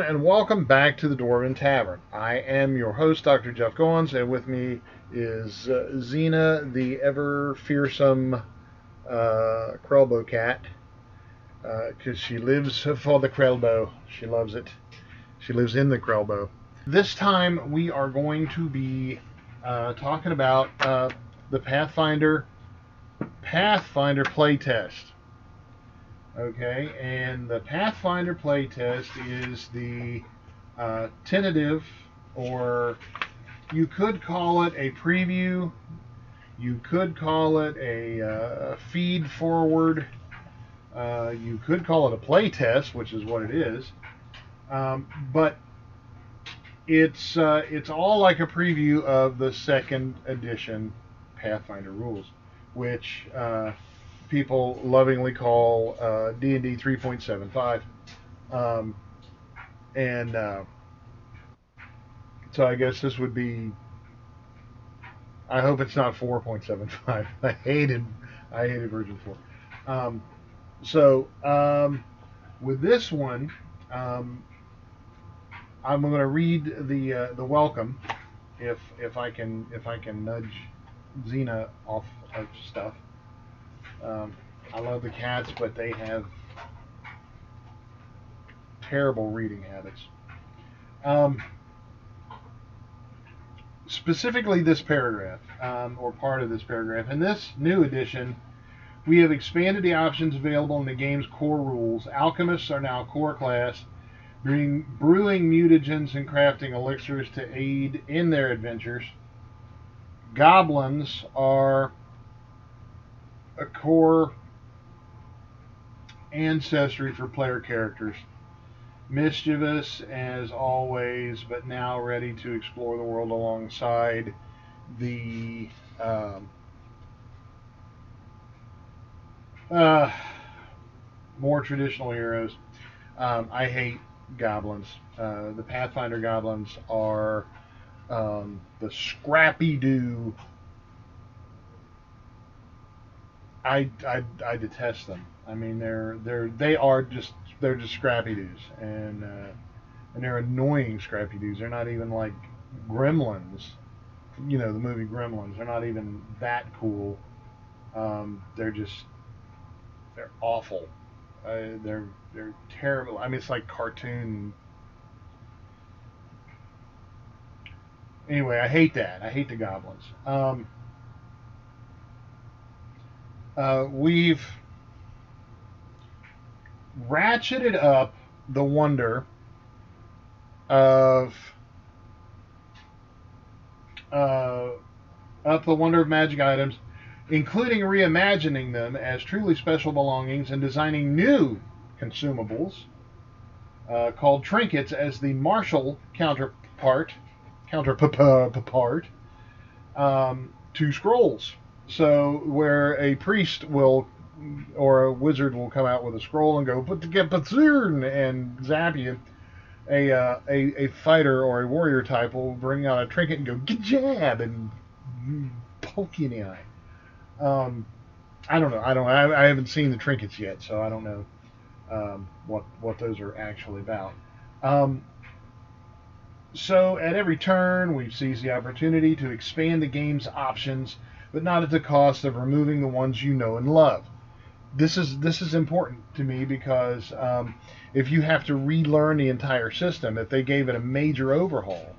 and welcome back to the Dwarven Tavern. I am your host, Dr. Jeff Goins, and with me is Xena, the ever fearsome Krellbow cat, because she lives for the Krellbow. She loves it. She lives in the Krellbow. This time we are going to be talking about the Pathfinder Playtest. Okay, and the Pathfinder Playtest is the tentative, or you could call it a preview, you could call it a feed forward, you could call it a playtest, which is what it is, but it's all like a preview of the second edition Pathfinder rules, which people lovingly call D&D 3.75, and so I guess this would be. I hope it's not 4.75. I hated version 4. With this one, I'm going to read the welcome, if I can nudge Xena off of stuff. I love the cats, but they have terrible reading habits. Specifically this paragraph, or part of this paragraph. In this new edition, we have expanded the options available in the game's core rules. Alchemists are now a core class, brewing mutagens and crafting elixirs to aid in their adventures. Goblins are a core ancestry for player characters. Mischievous as always, but now ready to explore the world alongside the more traditional heroes. I hate goblins. The Pathfinder goblins are the scrappy-do. I detest them. I mean, they're just scrappy dudes, and they're annoying scrappy dudes. They're not even like Gremlins, the movie Gremlins. They're not even that cool. They're awful. They're terrible. I mean, it's like cartoon. Anyway, I hate that. I hate the goblins. We've ratcheted up the wonder of magic items, including reimagining them as truly special belongings and designing new consumables called trinkets as the martial counterpart to scrolls. So where a priest or a wizard will come out with a scroll and go and zap you, a fighter or a warrior type will bring out a trinket and go jab and poke you in the eye. I don't know. I haven't seen the trinkets yet, so I don't know what those are actually about. So at every turn, we've seized the opportunity to expand the game's options, but not at the cost of removing the ones you know and love. This is important to me because if you have to relearn the entire system, if they gave it a major overhaul,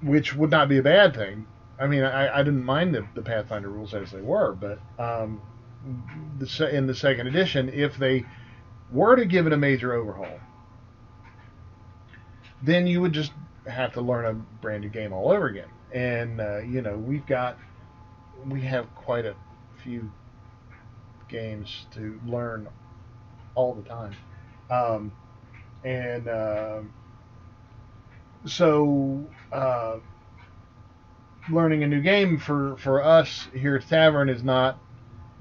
which would not be a bad thing. I mean, I didn't mind the Pathfinder rules as they were, but in the second edition, if they were to give it a major overhaul, then you would just have to learn a brand new game all over again. And we have quite a few games to learn all the time, so learning a new game for us here at Tavern is not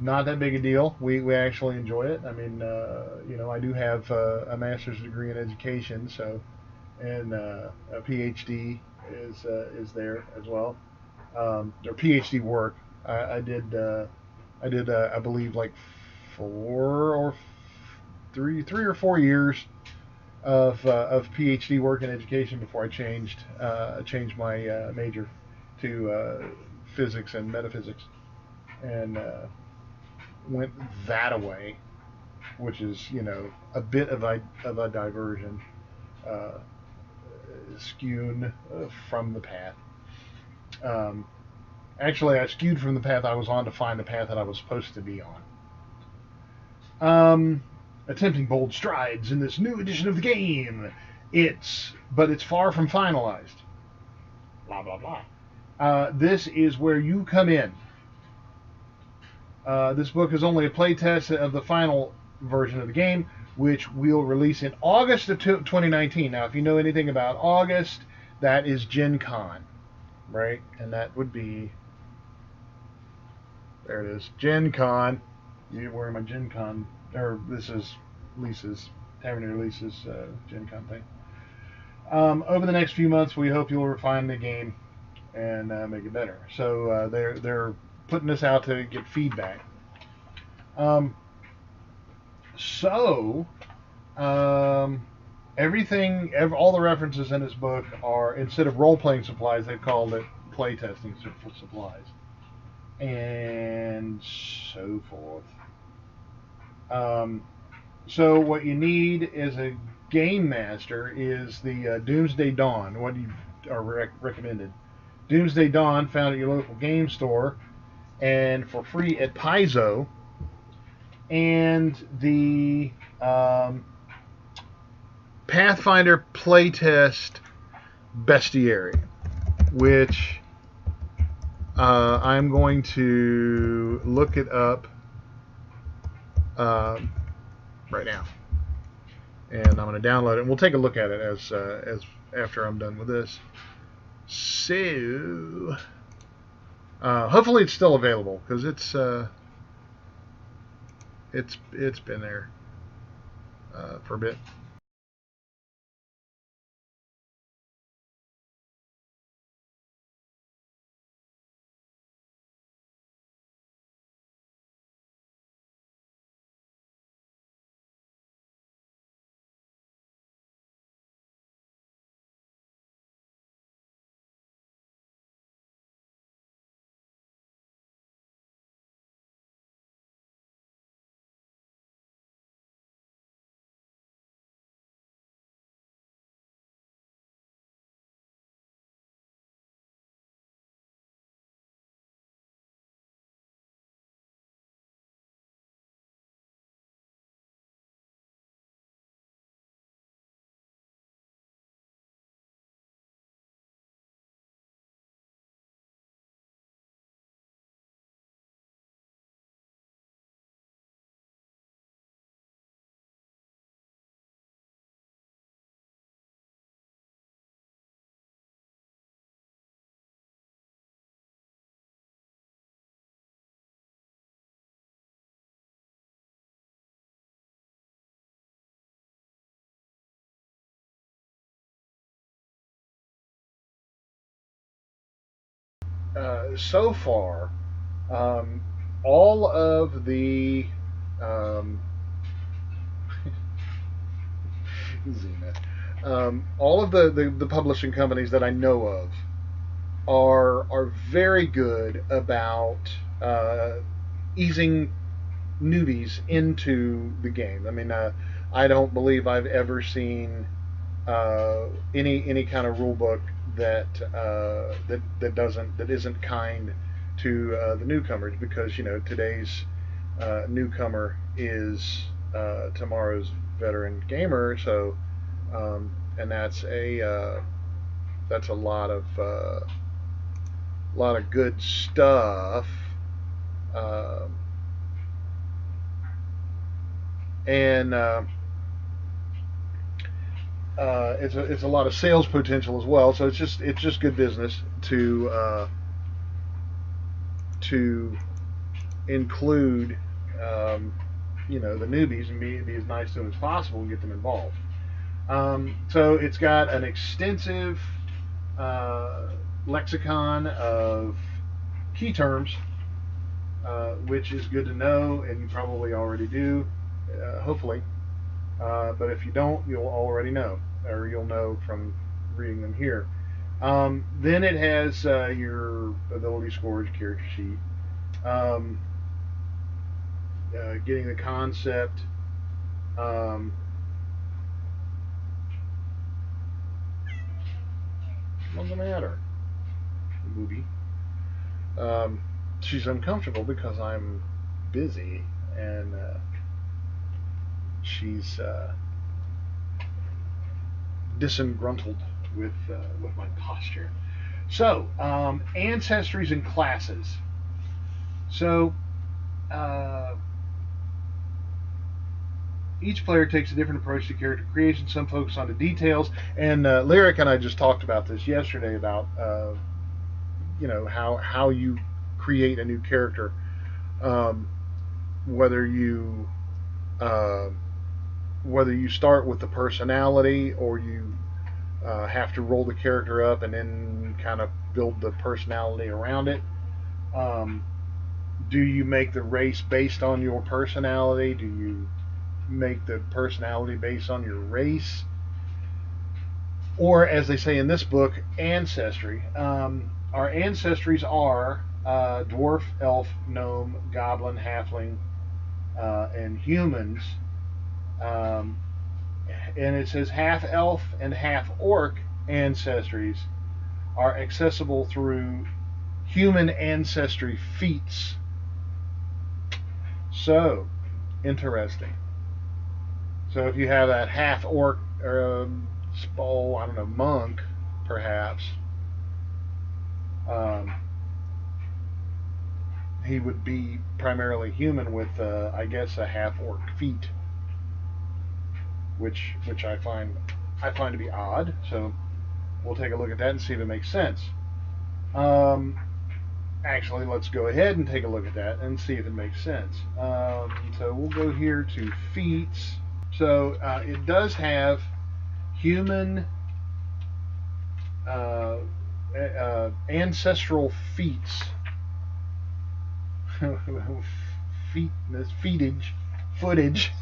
that big a deal. We actually enjoy it. I mean, I do have a master's degree in education, so, and a PhD is there as well, or PhD work. I did I believe like 4 or 3 or 4 years of PhD work in education before I changed my major to physics and metaphysics, and went that away, which is a bit of a diversion, skewed from the path. Actually, I skewed from the path I was on to find the path that I was supposed to be on. Attempting bold strides in this new edition of the game. But it's far from finalized. Blah, blah, blah. This is where you come in. This book is only a playtest of the final version of the game, which we'll release in August of 2019. Now, if you know anything about August, that is Gen Con, right? And that would be... There it is. Gen Con. You're wearing my Gen Con... Or this is Lisa's, Taverneer Lisa's Gen Con thing. Over the next few months, we hope you'll refine the game and make it better. So they're putting this out to get feedback. Everything, all the references in this book are, instead of role-playing supplies, they've called it playtesting supplies, and so forth. So what you need as a game master is the Doomsday Dawn, what you are recommended. Doomsday Dawn, found at your local game store, and for free at Paizo, and the Pathfinder Playtest Bestiary, which I'm going to look it up right now, and I'm going to download it, and we'll take a look at it as after I'm done with this. So hopefully it's still available, because it's been there for a bit. So far, all of the all of the publishing companies that I know of are very good about easing newbies into the game. I mean, I don't believe I've ever seen any kind of rule book that isn't kind to the newcomers, because today's newcomer is tomorrow's veteran gamer. So and that's a lot of good stuff. And it's a lot of sales potential as well. So it's just good business to include the newbies and be as nice to them as possible and get them involved. So it's got an extensive lexicon of key terms, which is good to know, and you probably already do, hopefully. But if you don't, you'll already know, or you'll know from reading them here. Then it has your ability scores, character sheet, um, getting the concept. What's the matter, Booby? She's uncomfortable because I'm busy, and she's disgruntled with my posture. So, ancestries and classes. So, each player takes a different approach to character creation. Some focus on the details, and Lyric and I just talked about this yesterday about how you create a new character, whether you start with the personality, or you have to roll the character up and then kind of build the personality around it. Do you make the race based on your personality? Do you make the personality based on your race? Or, as they say in this book, ancestry. Our ancestries are dwarf, elf, gnome, goblin, halfling, and humans. And it says half elf and half orc ancestries are accessible through human ancestry feats. So, interesting. So if you have that half orc or I don't know, monk, perhaps, he would be primarily human with, I guess, a half orc feat, which I find to be odd. So we'll take a look at that and see if it makes sense. Actually, let's go ahead and take a look at that and see if it makes sense. So we'll go here to feats. So it does have human ancestral feats. Footage.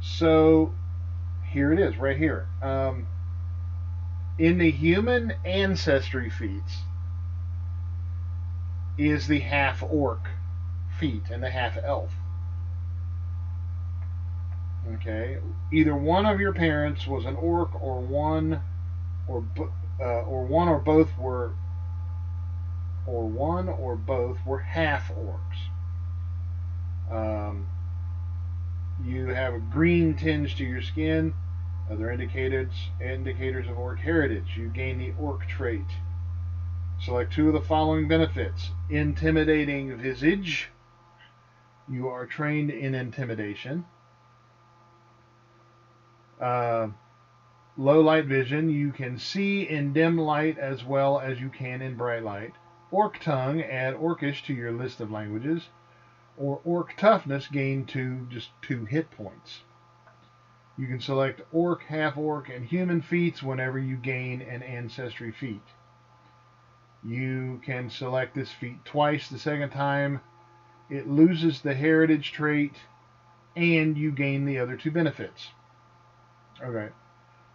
So here it is, right here. In the human ancestry feats is the half orc feat and the half elf. Okay, either one of your parents was an orc, or one or both were half orcs. You have a green tinge to your skin. Other indicators of orc heritage. You gain the orc trait. Select two of the following benefits. Intimidating visage. You are trained in intimidation. Low light vision. You can see in dim light as well as you can in bright light. Orc tongue. Add orcish to your list of languages. Or orc toughness. Gain just 2 hit points. You can select orc, half orc, and human feats whenever you gain an ancestry feat. You can select this feat twice. The second time, it loses the heritage trait, and you gain the other 2 benefits. Okay,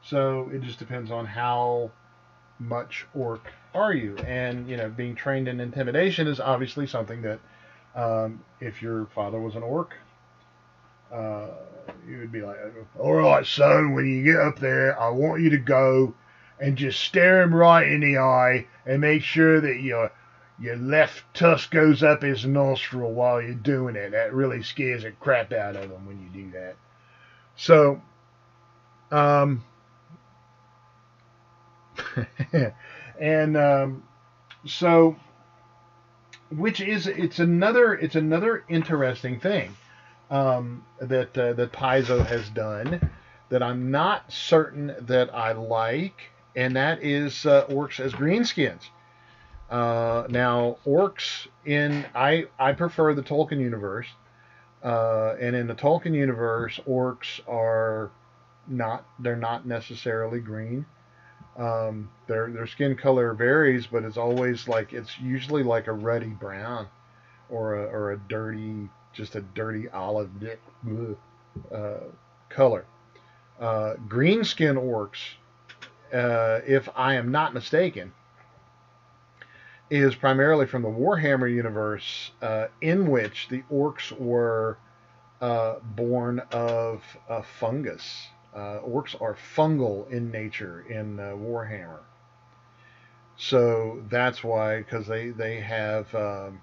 so it just depends on how much orc are you. And, being trained in intimidation is obviously something that, if your father was an orc, you would be like, all right, son, when you get up there, I want you to go and just stare him right in the eye and make sure that your left tusk goes up his nostril while you're doing it. That really scares the crap out of him when you do that. So, so, it's another interesting thing. That Paizo has done that I'm not certain that I like, and that is orcs as greenskins. Now, orcs I prefer the Tolkien universe, and in the Tolkien universe, orcs they're not necessarily green. Their skin color varies, but it's usually like a ruddy brown or a dirty just a dirty olive color. Greenskin orcs, if I am not mistaken, is primarily from the Warhammer universe, in which the orcs were born of fungus. Orcs are fungal in nature in Warhammer. So that's why, because they have a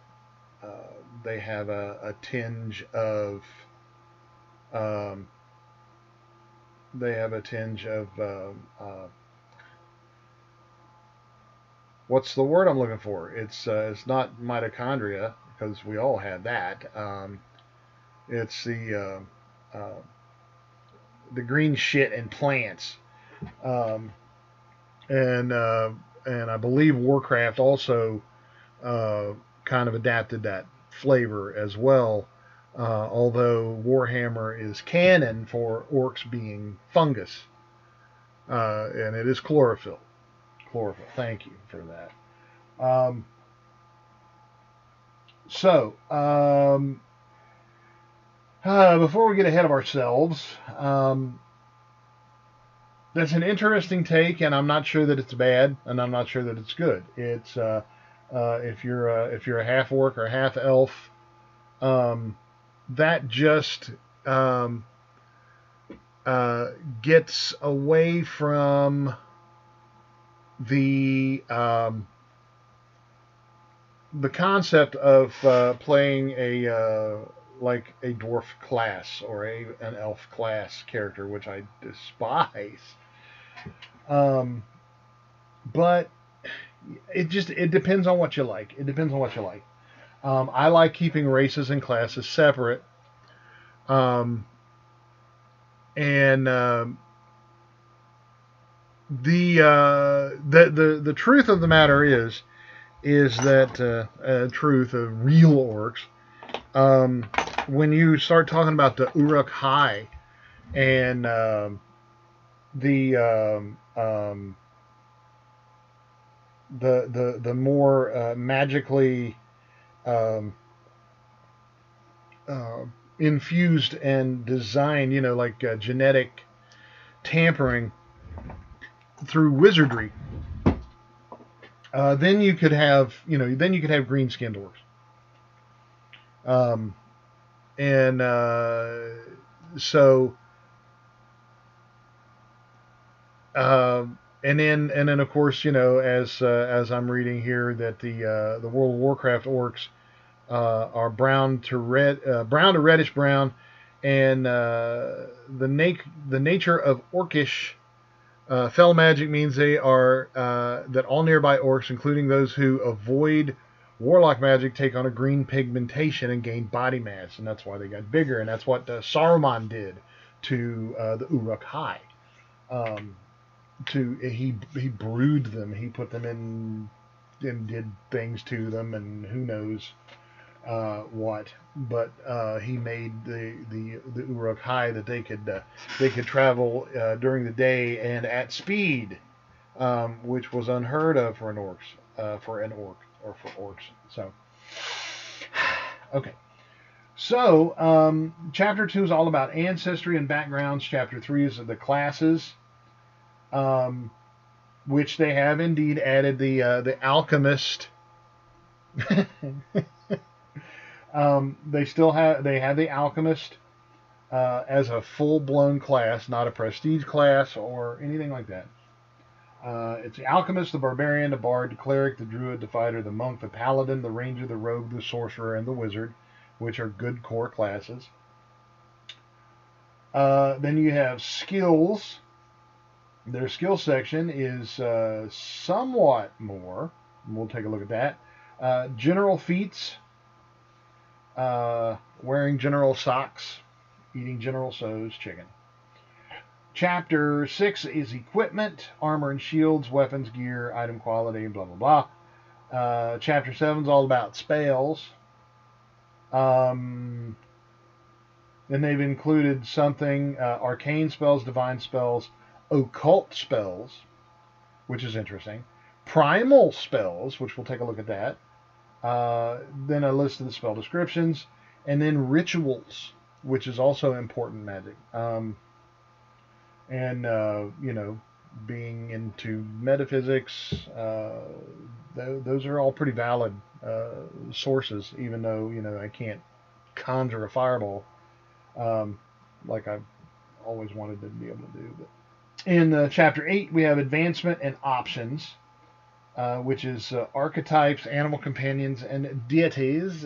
tinge of what's the word I'm looking for? It's not mitochondria, because we all have that. It's the green shit in plants, and I believe Warcraft also kind of adapted that flavor as well. Although Warhammer is canon for orcs being fungus, and it is chlorophyll. Chlorophyll. Thank you for that. Before we get ahead of ourselves, that's an interesting take, and I'm not sure that it's bad, and I'm not sure that it's good. It's if you're a half orc or half elf, that just gets away from the concept of playing like a dwarf class or an elf class character, which I despise. But it depends on what you like. It depends on what you like. I like keeping races and classes separate. The truth of the matter is that truth of real orcs. When you start talking about the Uruk-hai and the more magically infused and designed, like genetic tampering through wizardry, then you could have green-skinned orcs. And then of course, as I'm reading here, that the World of Warcraft orcs are brown to reddish brown, and the nature of orcish fel magic means they are that all nearby orcs, including those who avoid warlock magic, take on a green pigmentation and gain body mass, and that's why they got bigger, and that's what Saruman did to the Uruk-hai. He brewed them, he put them in and did things to them, and who knows what. But he made the Uruk-hai that they could travel during the day and at speed, which was unheard of for an orc. Or for orcs. So, okay. So, Chapter 2 is all about ancestry and backgrounds. Chapter 3 is the classes, which they have indeed added the alchemist. They have the alchemist as a full-blown class, not a prestige class or anything like that. It's the alchemist, the barbarian, the bard, the cleric, the druid, the fighter, the monk, the paladin, the ranger, the rogue, the sorcerer, and the wizard, which are good core classes. Then you have skills. Their skill section is somewhat more. We'll take a look at that. General feats. Wearing general socks. Eating General Tso's chicken. Chapter 6 is equipment, armor and shields, weapons, gear, item quality, blah, blah, blah. Chapter 7 is all about spells. And they've included something, arcane spells, divine spells, occult spells, which is interesting, primal spells, which we'll take a look at that. Then a list of the spell descriptions, and then rituals, which is also important magic. And you know, being into metaphysics, those are all pretty valid sources, even though, you know, I can't conjure a fireball like I've always wanted to be able to do. But in chapter 8, we have advancement and options, which is archetypes, animal companions, and deities.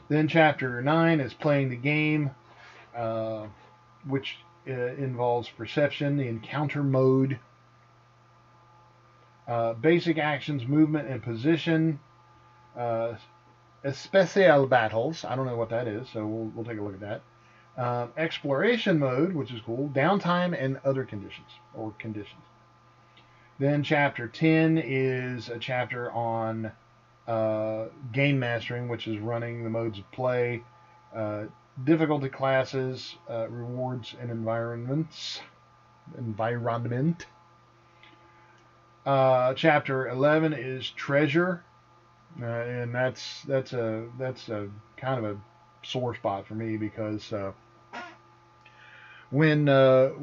Then chapter 9 is playing the game, which involves perception, the encounter mode, basic actions, movement, and position, special battles. I don't know what that is, so we'll take a look at that. Exploration mode, which is cool, downtime and other conditions, or conditions. Then chapter 10 is a chapter on game mastering, which is running the modes of play, difficulty classes, rewards, and environments. Chapter 11 is treasure, and that's a kind of a sore spot for me, because when the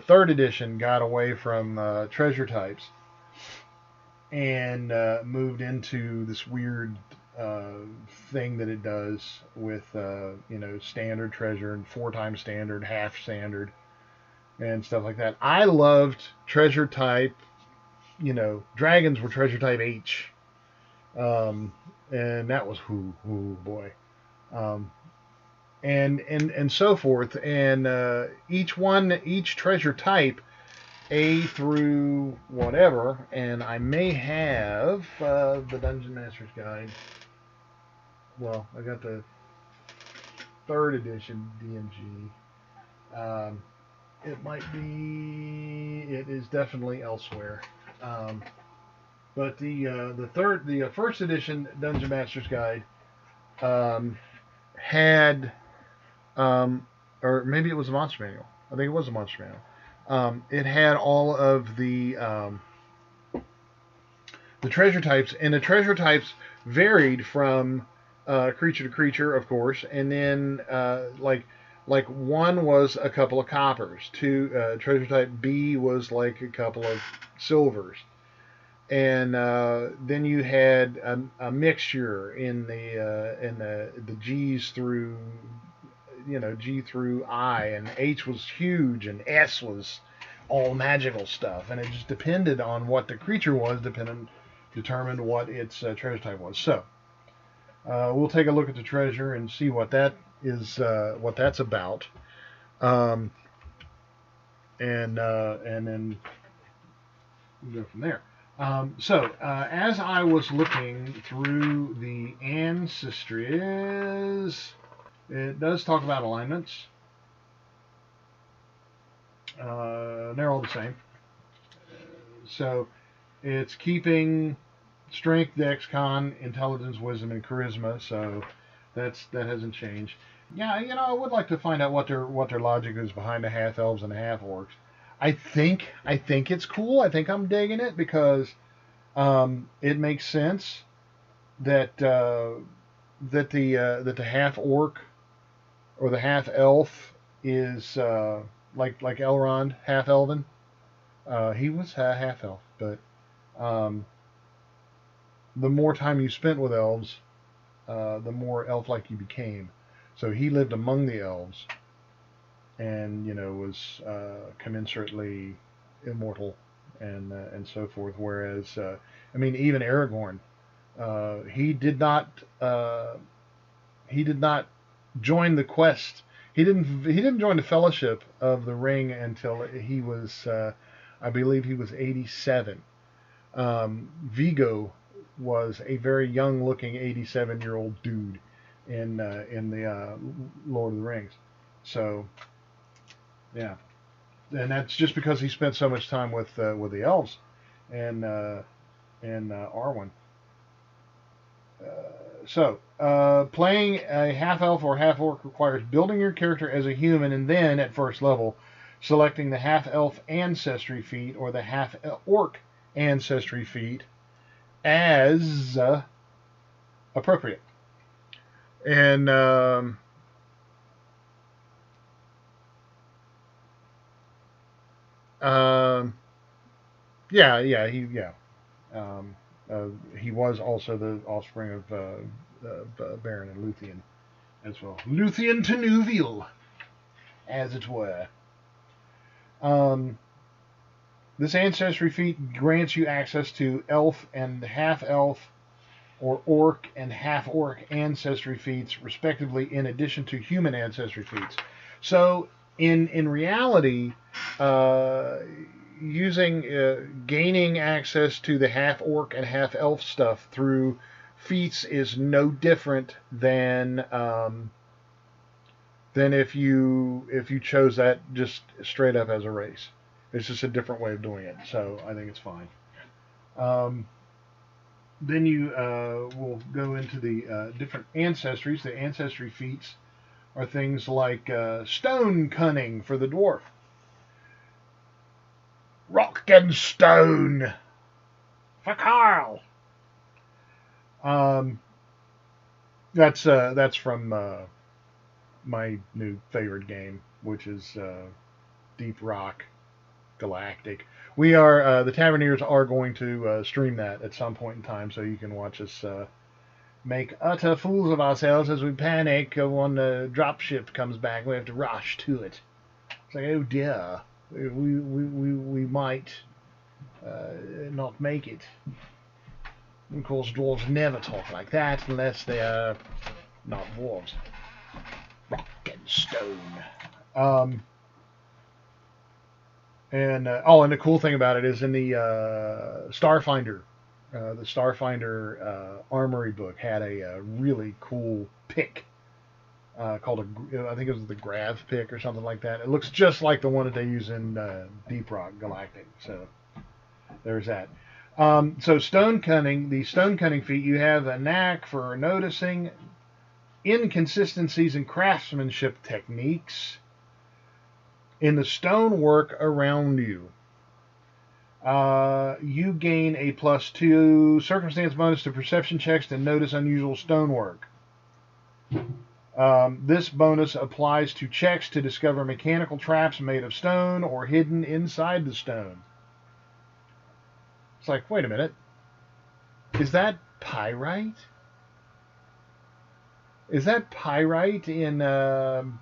third edition got away from treasure types and moved into this weird thing that it does with you know, standard treasure and 4 times standard, half standard, and stuff like that. I loved treasure type. You know, dragons were treasure type H, and that was boy, and so forth. And each treasure type, A through whatever, and I may have the Dungeon Master's Guide. Well, I got the 3rd edition DMG. It is definitely elsewhere. But the first edition Dungeon Master's Guide had, or maybe it was a monster manual. I think it was a monster manual. It had all of the treasure types, and the treasure types varied from creature to creature, of course, and then like 1 was a couple of coppers, 2 treasure type B was like a couple of silvers, and then you had a mixture in the G's through, you know, G through I, and H was huge, and S was all magical stuff, and it just depended on what the creature was, determined what its treasure type was. So we'll take a look at the treasure and see what that is, what that's about, and then we'll go from there. So as I was looking through the ancestries, it does talk about alignments. They're all the same. So it's keeping strength, dex, con, intelligence, wisdom, and charisma. So that hasn't changed. Yeah, you know, I would like to find out what their logic is behind the half elves and the half orcs. I think it's cool. I think I'm digging it, because it makes sense that the half orc or the half elf is like Elrond, half elven. He was half elf, but the more time you spent with elves, the more elf-like you became. So he lived among the elves, and, you know, was commensurately immortal and so forth. Whereas, I mean, even Aragorn, he did not join the quest. He didn't join the Fellowship of the Ring until he was, I believe, he was 87. Viggo was a very young-looking 87-year-old dude in the Lord of the Rings. So, yeah, and that's just because he spent so much time with the elves and Arwen. Playing a half elf or half orc requires building your character as a human, and then at first level selecting the half-elf ancestry feat or the half-orc ancestry feat as appropriate. And he was also the offspring of Baron and Luthien as well. Luthien to Nuvial, as it were. This ancestry feat grants you access to elf and half-elf or orc and half-orc ancestry feats, respectively, in addition to human ancestry feats. So, in reality, gaining access to the half-orc and half-elf stuff through feats is no different than if you chose that just straight up as a race. It's just a different way of doing it, so I think it's fine. Then you will go into the different ancestries. The ancestry feats are things like stone cunning for the dwarf, rock and stone for Carl. That's from my new favorite game, which is Deep Rock Galactic. We are the Taverneers are going to stream that at some point in time, so you can watch us make utter fools of ourselves as we panic when the dropship comes back. We have to rush to it. It's like, oh dear, we might not make it. Of course, dwarves never talk like that unless they are not dwarves. Rock and stone. And the cool thing about it is in the Starfinder, Armory book had a really cool pick called I think it was the Grav pick or something like that. It looks just like the one that they use in Deep Rock Galactic. So there's that. So stone cunning, the stone cunning feat, you have a knack for noticing inconsistencies in craftsmanship techniques in the stonework around you. You gain a +2 circumstance bonus to perception checks to notice unusual stonework. This bonus applies to checks to discover mechanical traps made of stone or hidden inside the stone. It's like, wait a minute. Is that pyrite? Is that pyrite in... well,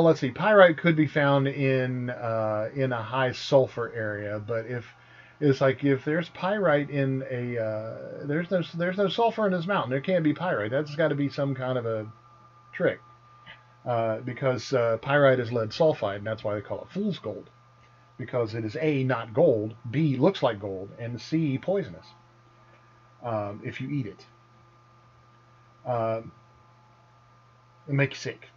let's see. Pyrite could be found in a high sulfur area, but if there's pyrite in a there's no sulfur in this mountain, there can't be pyrite. That's got to be some kind of a trick, because pyrite is lead sulfide, and that's why they call it fool's gold, because it is A, not gold, B, looks like gold, and C, poisonous if you eat it. It'll make you sick.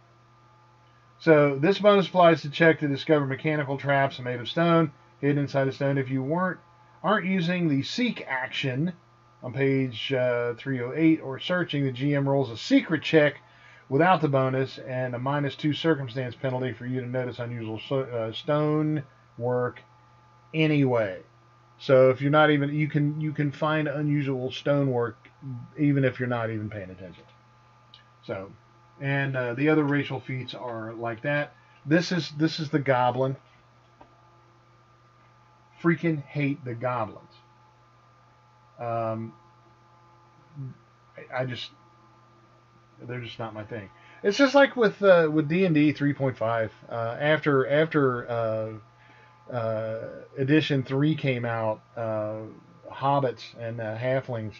So this bonus applies to check to discover mechanical traps made of stone hidden inside a stone. If you aren't using the seek action on page 308 or searching, the GM rolls a secret check without the bonus and a -2 circumstance penalty for you to notice unusual stone work anyway. So if you're not even, you can find unusual stonework even if you're not even paying attention. So, and the other racial feats are like that. This is the goblin. Freaking hate the goblins. They're just not my thing. It's just like with D&D 3.5. After edition 3 came out, hobbits and halflings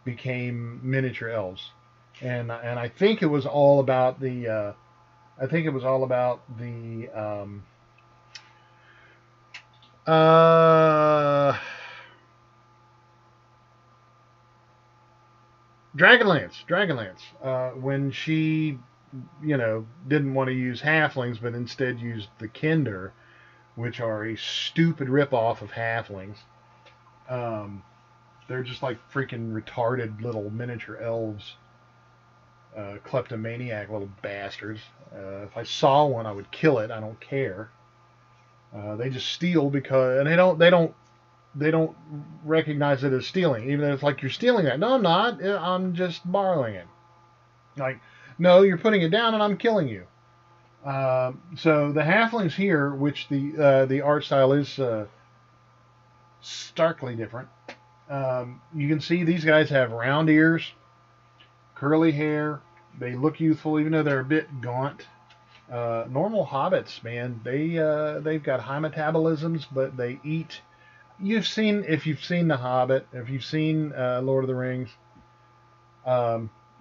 became miniature elves, and I think it was all about the Dragonlance, when she, didn't want to use halflings, but instead used the Kinder, which are a stupid ripoff of halflings. They're just like freaking retarded little miniature elves. kleptomaniac little bastards. If I saw one, I would kill it. I don't care. They just steal because, and they don't recognize it as stealing, even though it's like, you're stealing that. No, I'm not. I'm just borrowing it. Like, no, you're putting it down, and I'm killing you. So the halflings here, which the art style is starkly different. You can see these guys have round ears, curly hair. They look youthful, even though they're a bit gaunt. Normal hobbits, man, they've got high metabolisms, but they eat. If you've seen The Hobbit, if you've seen Lord of the Rings,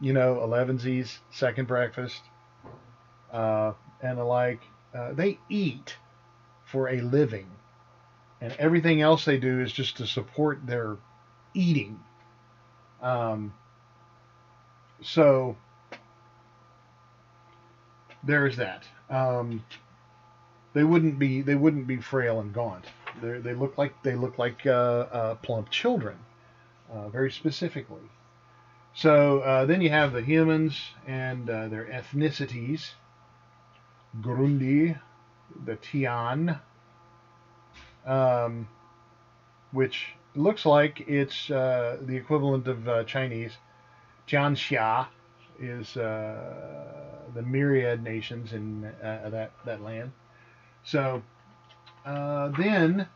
you know, Elevensies, Second Breakfast, and the like. They eat for a living, and everything else they do is just to support their eating. So there's that. They wouldn't be frail and gaunt. They look like plump children, very specifically. So then you have the humans and their ethnicities. Grundi, the Tian, which looks like it's the equivalent of Chinese. Jianxia is the myriad nations in that land. So then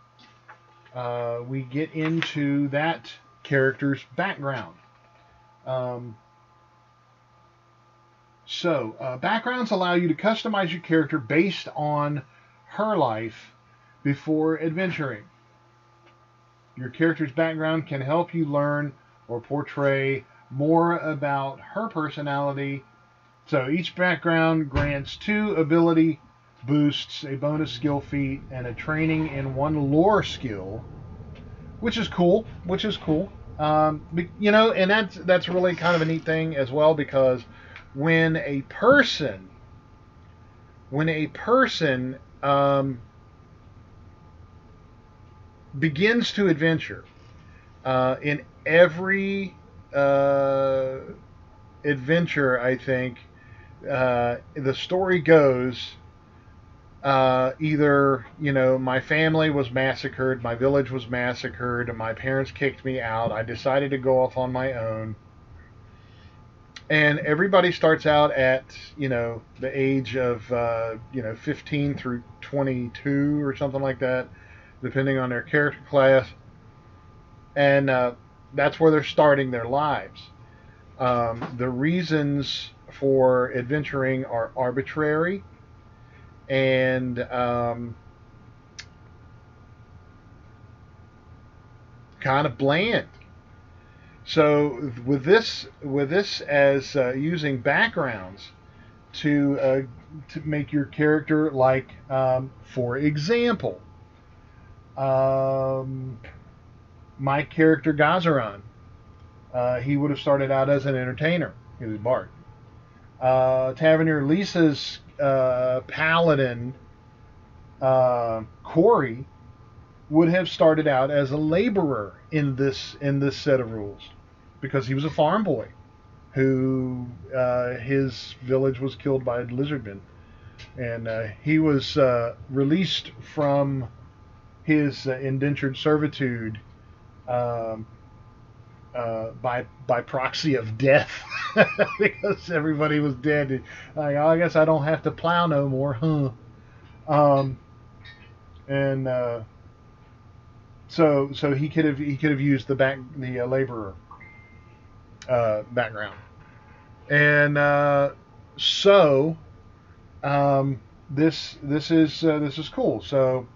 we get into that character's background. Backgrounds allow you to customize your character based on her life before adventuring. Your character's background can help you learn or portray more about her personality. So each background grants 2 ability boosts, a bonus skill feat, and a training in 1 lore skill, which is cool. You know, and that's really kind of a neat thing as well, because when a person begins to adventure, in every adventure, I think the story goes, either, you know, my family was massacred, my village was massacred, my parents kicked me out, I decided to go off on my own. And everybody starts out at, you know, the age of, 15 through 22 or something like that, depending on their character class. And that's where they're starting their lives. The reasons for adventuring are arbitrary and kind of bland. So with this as using backgrounds to make your character, like, for example, my character Gazaran, he would have started out as an entertainer. He was a bard. Taverneer Lisa's paladin, Corey, would have started out as a laborer in this set of rules, because he was a farm boy who his village was killed by lizardmen, and he was released from his indentured servitude by proxy of death because everybody was dead. Like, oh, I guess I don't have to plow no more, huh? So he could have used the laborer background, and this is cool. So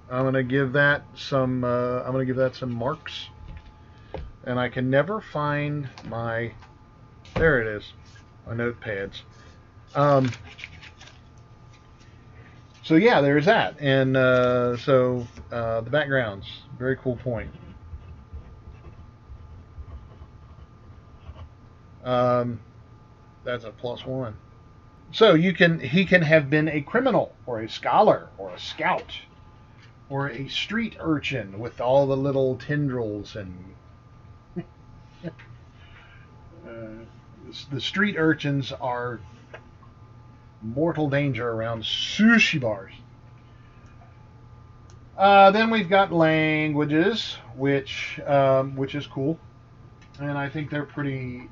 I'm gonna give that some marks, and I can never find there it is, my notepads. So yeah, there's that, and the backgrounds, very cool point. That's a +1. So he can have been a criminal, or a scholar, or a scout, or a street urchin with all the little tendrils and the street urchins are mortal danger around sushi bars. Then we've got languages, which is cool, and I think they're pretty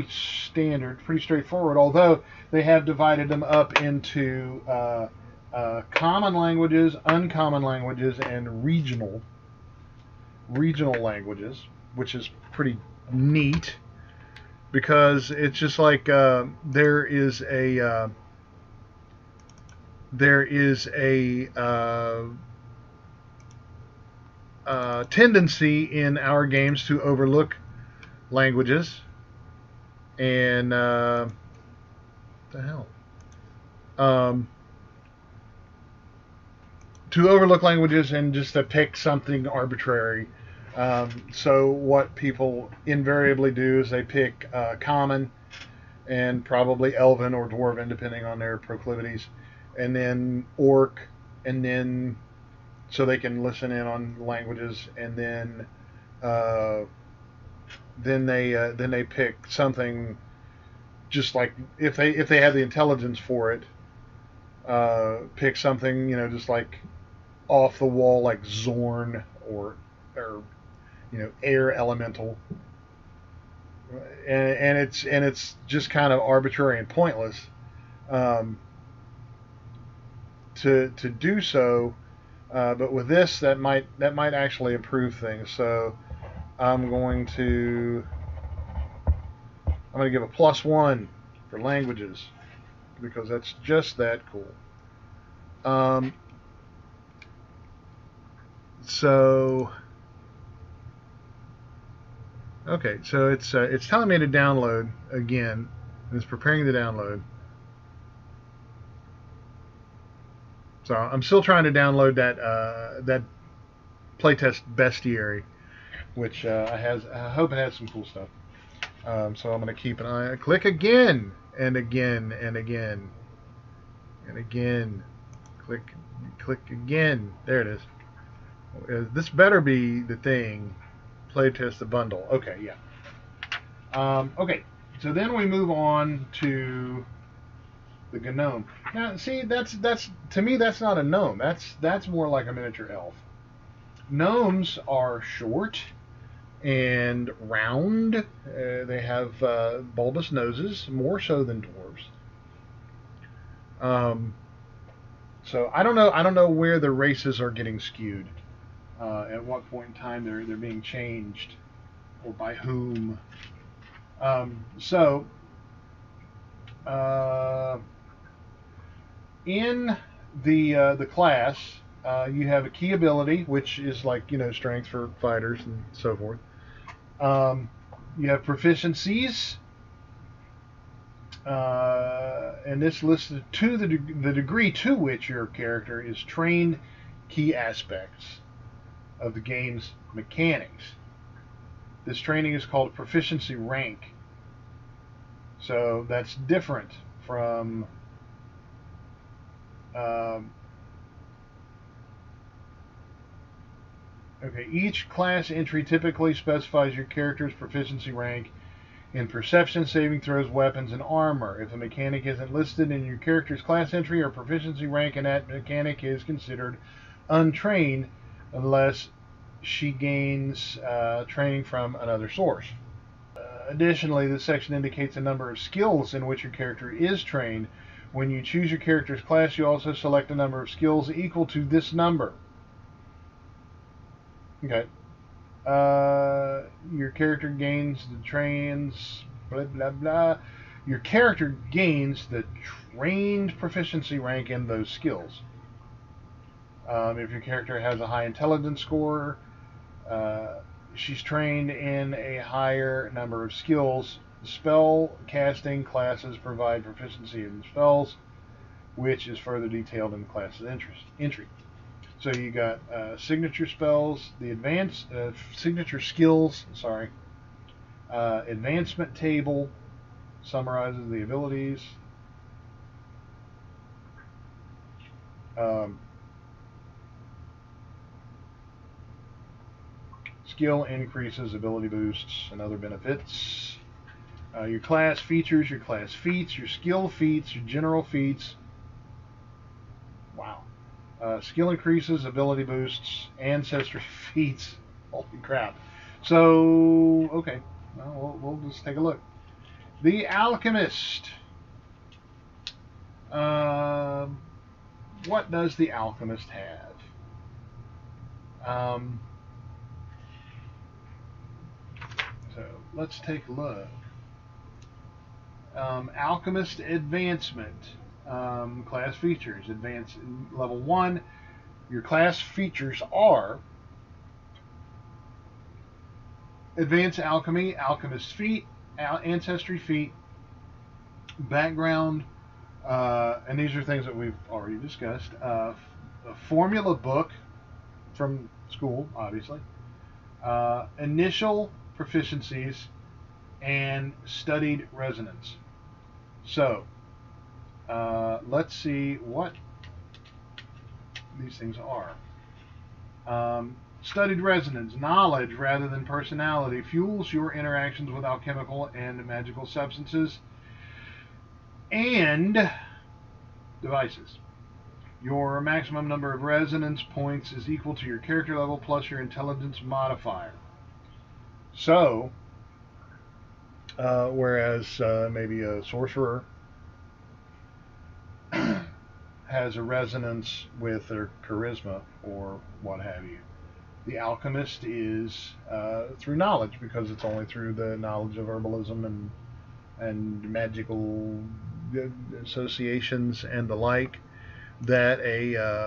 standard, pretty straightforward. Although they have divided them up into common languages, uncommon languages, and regional languages, which is pretty neat because it's just like there is a tendency in our games to overlook languages, and what the hell? To overlook languages and just to pick something arbitrary. So what people invariably do is they pick common and probably elven or dwarven, depending on their proclivities, and then orc, and then so they can listen in on languages, and then they pick something just like if they have the intelligence for it, pick something just like off the wall like Zorn or air elemental, and it's just kind of arbitrary and pointless to do so, but with this that might actually improve things. So I'm going to give a +1 for languages because that's just that cool. So okay, so it's telling me to download again. It's preparing the download. So I'm still trying to download that playtest bestiary, which I hope it has some cool stuff. So I'm going to keep an eye. Click again and again and again and again. Click again. There it is. This better be the thing. Playtest the bundle. Okay, yeah. Okay, so then we move on to the gnome. Now, see, that's to me that's not a gnome. That's more like a miniature elf. Gnomes are short and round. They have bulbous noses, more so than dwarves. So I don't know where the races are getting skewed. At what point in time they're being changed, or by whom. In the class, you have a key ability, which is like strength for fighters and so forth. You have proficiencies, and this lists to the degree to which your character is trained key aspects of the game's mechanics. This training is called proficiency rank. So that's different from okay, each class entry typically specifies your character's proficiency rank in perception, saving throws, weapons, and armor. If a mechanic isn't listed in your character's class entry or proficiency rank, and that mechanic is considered untrained unless she gains training from another source. Additionally, this section indicates a number of skills in which your character is trained. When you choose your character's class, you also select a number of skills equal to this number. Okay. Your character gains the blah blah blah. Your character gains the trained proficiency rank in those skills. If your character has a high intelligence score, she's trained in a higher number of skills. Spell casting classes provide proficiency in spells, which is further detailed in the class's entry. So you got signature spells, the advanced signature skills. Sorry, advancement table summarizes the abilities. skill increases, ability boosts, and other benefits. Your class features, your class feats, your skill feats, your general feats. Wow. Skill increases, ability boosts, ancestry feats. Holy crap. So, okay. Well, we'll just take a look. The Alchemist. What does the Alchemist have? So let's take a look. Alchemist Advancement. Class features. Advanced level 1. Your class features are Advanced Alchemy, Alchemist feat, Ancestry feat, background, and these are things that we've already discussed. A formula book from school, obviously. Initial proficiencies and studied resonance. So, let's see what these things are. Studied resonance, knowledge rather than personality, fuels your interactions with alchemical and magical substances and devices. Your maximum number of resonance points is equal to your character level plus your intelligence modifier. So, whereas maybe a sorcerer has a resonance with their charisma or what have you, the alchemist is through knowledge, because it's only through the knowledge of herbalism and magical associations and the like that a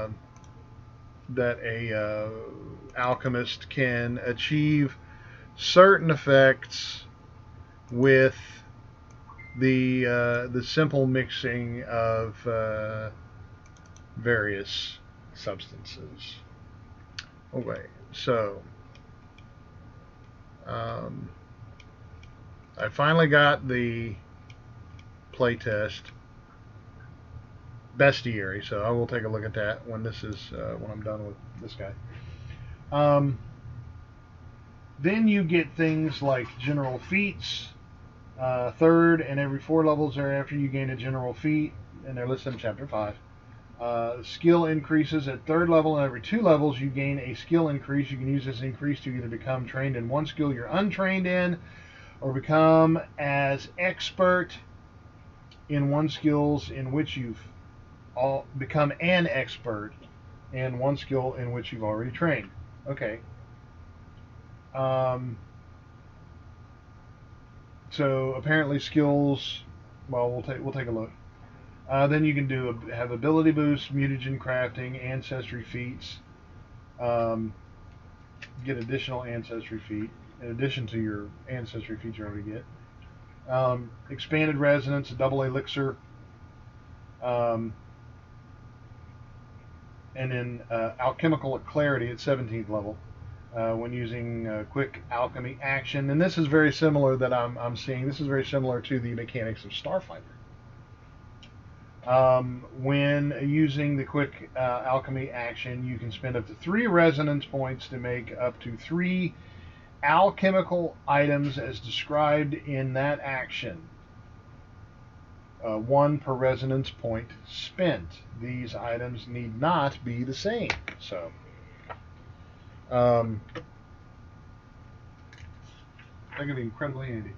alchemist can achieve certain effects with the simple mixing of various substances. Okay, so I finally got the playtest bestiary, so I will take a look at that when this is when I'm done with this guy. Then you get things like general feats. Third and every 4 levels thereafter you gain a general feat, and they're listed in chapter 5. Skill increases at 3rd level, and every 2 levels you gain a skill increase. You can use this increase to either become trained in one skill you're untrained in, or become as expert in one skills in which you've become an expert in one skill in which you've already trained. Okay. So apparently skills. Well, we'll take a look. Then you can have ability boost, mutagen crafting, ancestry feats. Get additional ancestry feat in addition to your ancestry feat you already get. Expanded resonance, a double elixir. And then alchemical clarity at 17th level when using quick alchemy action. And this is very similar that I'm seeing. This is very similar to the mechanics of Starfinder. When using the quick alchemy action, you can spend up to 3 resonance points to make up to 3 alchemical items as described in that action. 1 per resonance point spent. These items need not be the same. So, that can be incredibly handy.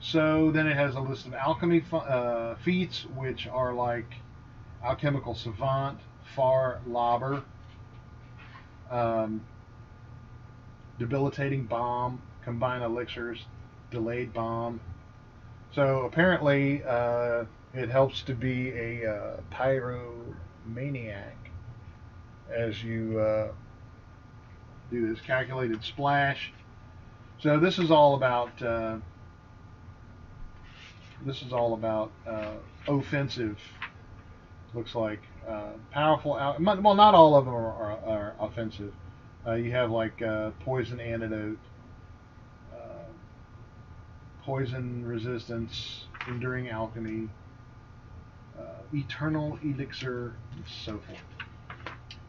So then it has a list of alchemy feats, which are like alchemical savant, far lobber, debilitating bomb, combine elixirs, delayed bomb. So apparently it helps to be a pyromaniac as you do this calculated splash. So this is all about offensive. Looks like powerful. Well, not all of them are offensive. You have like poison antidote, poison resistance, enduring alchemy, eternal elixir, and so forth.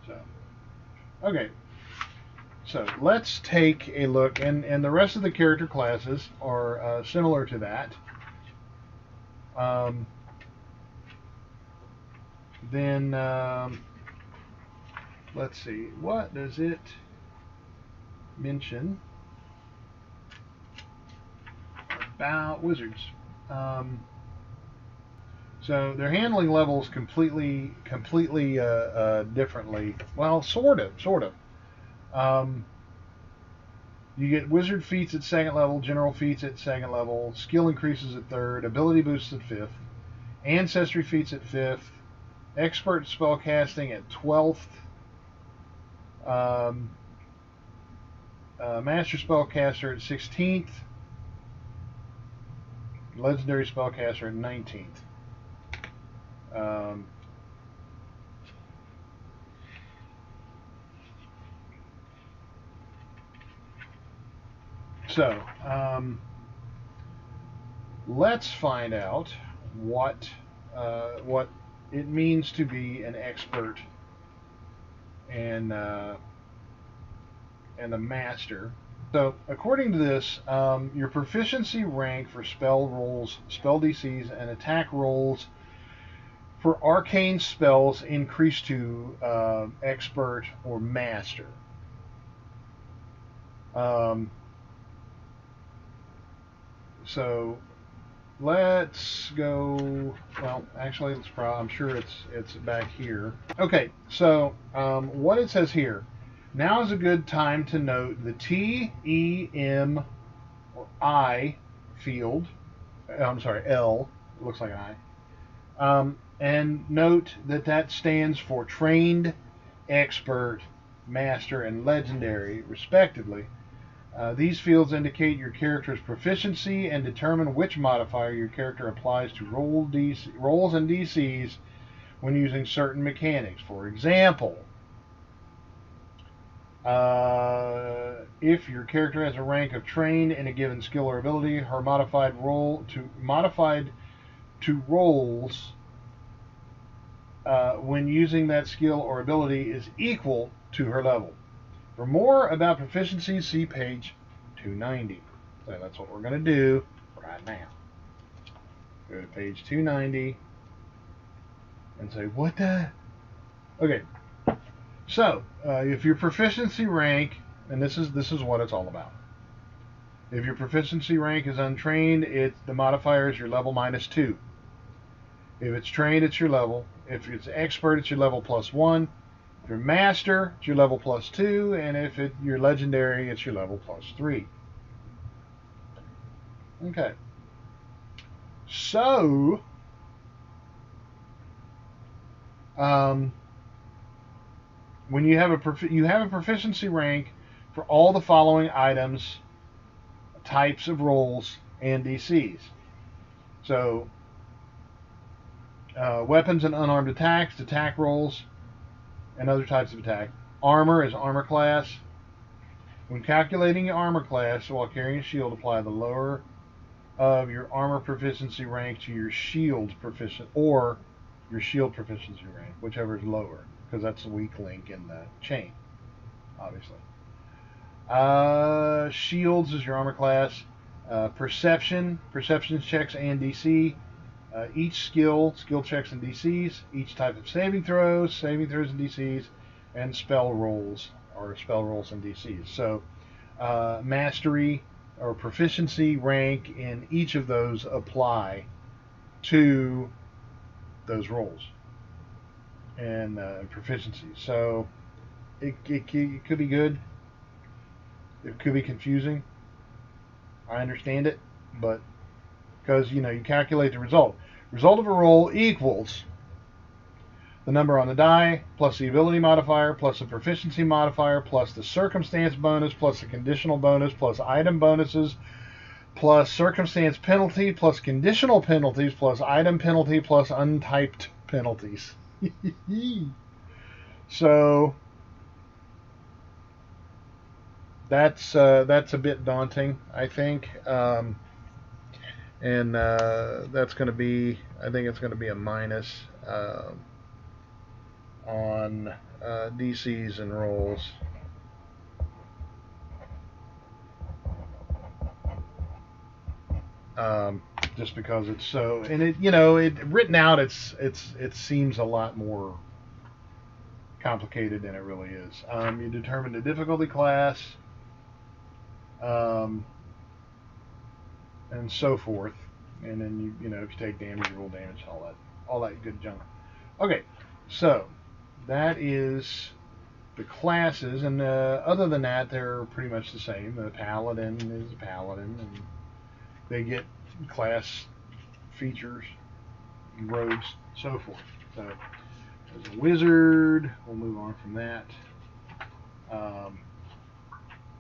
So Okay, so let's take a look, and the rest of the character classes are similar to that. Then let's see, what does it mention about wizards? So their handling levels completely differently. Well, sort of. You get wizard feats at second level, general feats at second level, skill increases at third, ability boosts at fifth, ancestry feats at fifth, expert spellcasting at 12th, master spellcaster at 16th, legendary spellcaster at 19th. So let's find out what it means to be an expert and a master. So according to this, your proficiency rank for spell rolls, spell DCs, and attack rolls for arcane spells increase to expert or master. So let's go. Well, actually, I'm sure it's back here. Okay, so what it says here. Now is a good time to note the T, E, M, or I field. I'm sorry, L. It looks like an I. And note that stands for trained, expert, master, and legendary, respectively. These fields indicate your character's proficiency and determine which modifier your character applies to rolls and DCs when using certain mechanics. For example, if your character has a rank of trained in a given skill or ability, her modified to rolls when using that skill or ability is equal to her level. For more about proficiency, see page 290. So that's what we're going to do right now. Go to page 290 and say, what the? Okay. So, if your proficiency rank, and this is what it's all about. If your proficiency rank is untrained, the modifier is your level -2. If it's trained, it's your level. If it's expert, it's your level +1. If you're master, it's your level +2, and if you're legendary, it's your level +3. Okay. So, when you have a proficiency rank for all the following items, types of rolls, and DCs. So, weapons and unarmed attacks, attack rolls, and other types of attack. Armor is armor class. When calculating your armor class while carrying a shield, apply the lower of your armor proficiency rank to your shield proficiency rank, whichever is lower, because that's the weak link in the chain, obviously. Shields is your armor class. Perception checks and DC. Each skill checks and DCs, each type of saving throws and DCs, and spell rolls and DCs. So mastery or proficiency rank in each of those apply to those rolls and proficiency. So it could be good. It could be confusing. I understand it, but because you calculate the result. Result of a roll equals the number on the die plus the ability modifier plus the proficiency modifier plus the circumstance bonus plus the conditional bonus plus item bonuses plus circumstance penalty plus conditional penalties plus item penalty plus untyped penalties. So that's a bit daunting, I think. And that's going to be, I think it's going to be a minus. on DCs and rolls. Just because it's so, and it, it written out, it seems a lot more complicated than it really is. You determine the difficulty class, and so forth, and then if you take damage, you roll damage, all that good junk. Okay, so that is the classes, and other than that, they're pretty much the same. The paladin is a paladin, and they get class features, robes, so forth. So as a wizard, we'll move on from that,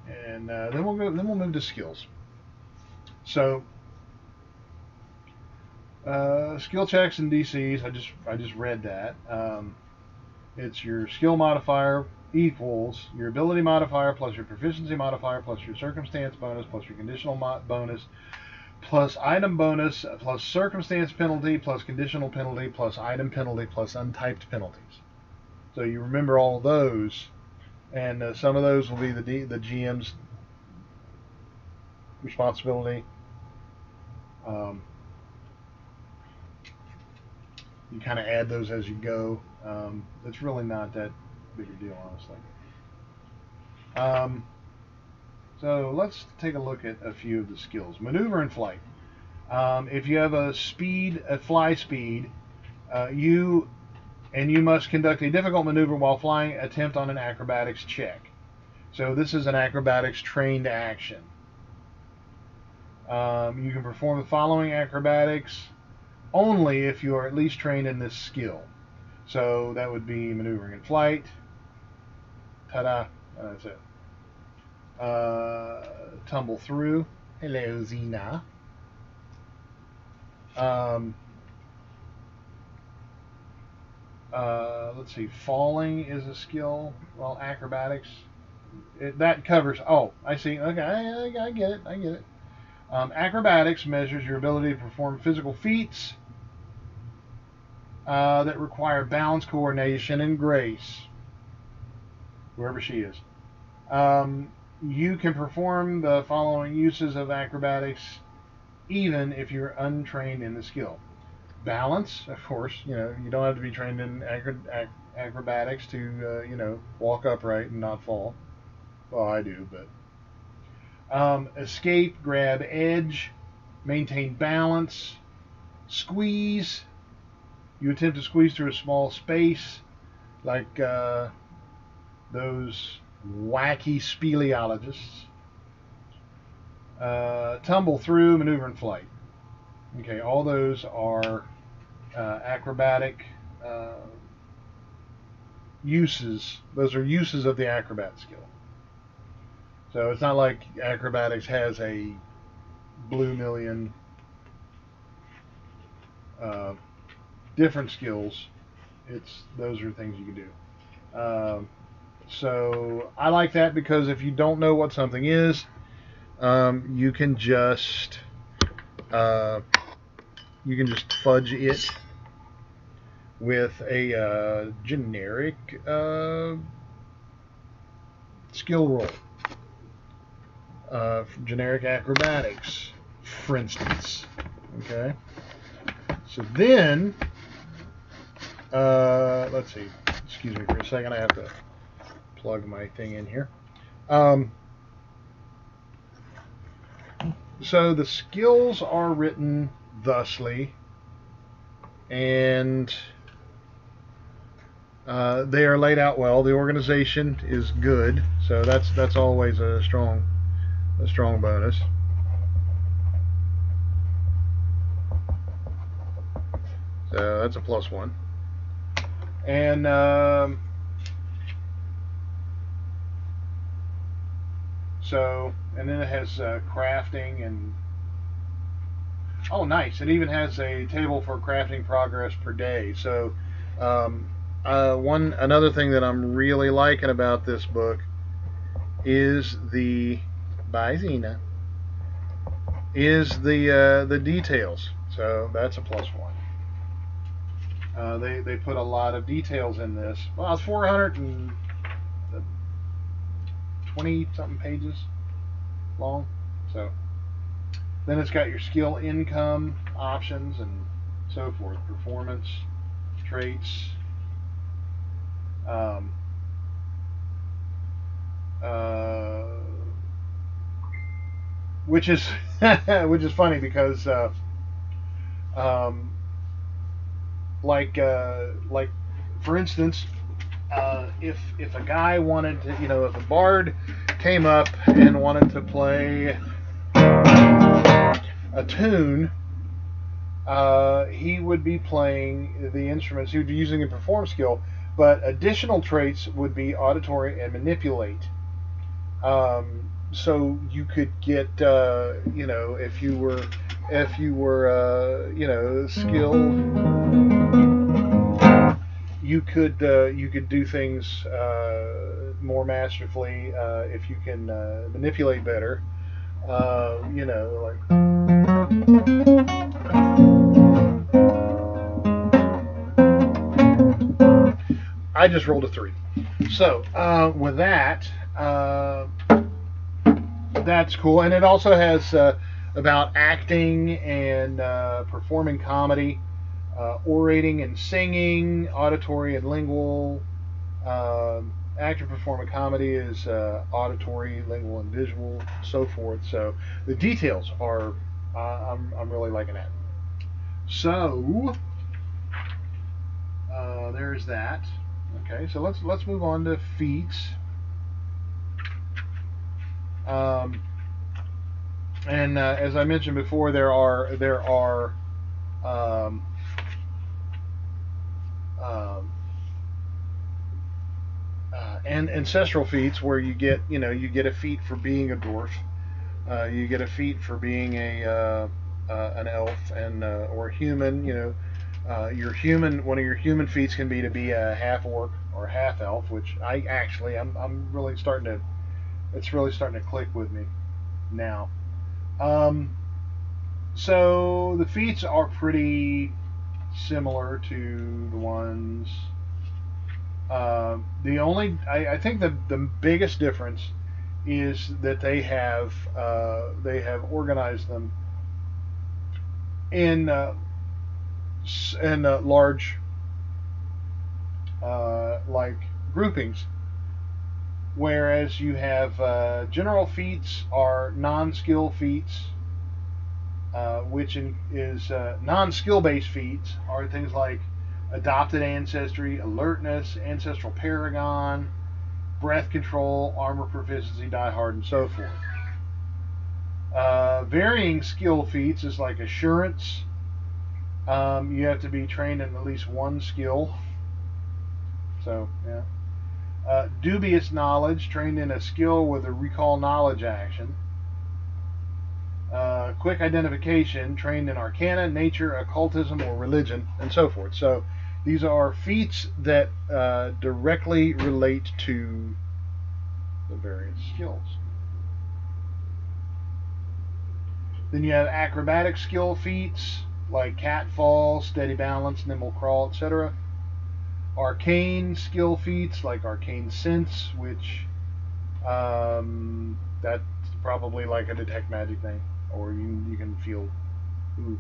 and then we'll move to skills. So skill checks and DCs. I just read that. It's your skill modifier equals your ability modifier plus your proficiency modifier plus your circumstance bonus plus your conditional bonus plus item bonus plus circumstance penalty plus conditional penalty plus item penalty plus untyped penalties. So you remember all of those, and some of those will be the GM's responsibility. You kind of add those as you go. It's really not that big a deal, honestly. So let's take a look at a few of the skills. Maneuver and flight. If you have a fly speed, you must conduct a difficult maneuver while flying. Attempt on an acrobatics check. So this is an acrobatics trained action. You can perform the following acrobatics only if you are at least trained in this skill. So that would be maneuvering and flight. Ta-da! That's it. Tumble through. Hello, Xena. Let's see. Falling is a skill. Well, acrobatics. That covers. Oh, I see. Okay, I get it. Acrobatics measures your ability to perform physical feats that require balance, coordination, and grace. Whoever she is. You can perform the following uses of acrobatics even if you're untrained in the skill. Balance, of course, you don't have to be trained in acrobatics to, walk upright and not fall. Well, I do, but... escape, grab edge, maintain balance, squeeze. You attempt to squeeze through a small space, like those wacky speleologists. Tumble through, maneuver, and flight. Okay, all those are acrobatic uses. Those are uses of the acrobat skill. So it's not like acrobatics has a blue million different skills. Those are things you can do. So I like that because if you don't know what something is, you can just fudge it with a generic skill roll. Generic acrobatics, for instance. Okay. So then, let's see. Excuse me for a second. I have to plug my thing in here. So the skills are written thusly, and they are laid out well. The organization is good, so that's always a strong bonus. So that's a +1. And and then it has crafting and nice. It even has a table for crafting progress per day. So another thing that I'm really liking about this book is the details. So that's a +1. They put a lot of details in this. Well, it's 420 something pages long. So then it's got your skill income options and so forth, performance traits. Which is which is funny because like for instance, if a guy wanted to, if a bard came up and wanted to play a tune, he would be playing the instruments. He would be using a perform skill, but additional traits would be auditory and manipulate. So you could get, if you were skilled, you could do things more masterfully if you can manipulate better. Like. I just rolled a 3. So with that, that's cool, and it also has about acting and performing comedy, orating and singing, auditory and lingual. Actor performing comedy is auditory, lingual, and visual, so forth. So the details are, I'm really liking that. So there's that. Okay, so let's move on to feats. And as I mentioned before, there are and ancestral feats where you get a feat for being a dwarf, you get a feat for being an elf and or human. Your human, one of your human feats can be to be a half orc or half elf, which I'm really starting to. It's really starting to click with me now. So the feats are pretty similar to the ones. I think the biggest difference is that they have organized them in large like groupings. Whereas you have general feats are non-skill feats, which is non-skill-based feats are things like adopted ancestry, alertness, ancestral paragon, breath control, armor proficiency, die hard, and so forth. Varying skill feats is like assurance. You have to be trained in at least one skill. So yeah. Dubious knowledge, trained in a skill with a recall knowledge action. Quick identification, trained in arcana, nature, occultism, or religion, and so forth. So these are feats that directly relate to the various skills. Then you have acrobatic skill feats like catfall, steady balance, nimble crawl, etc. Arcane skill feats like arcane sense, which that's probably like a detect magic thing, or you can feel ooh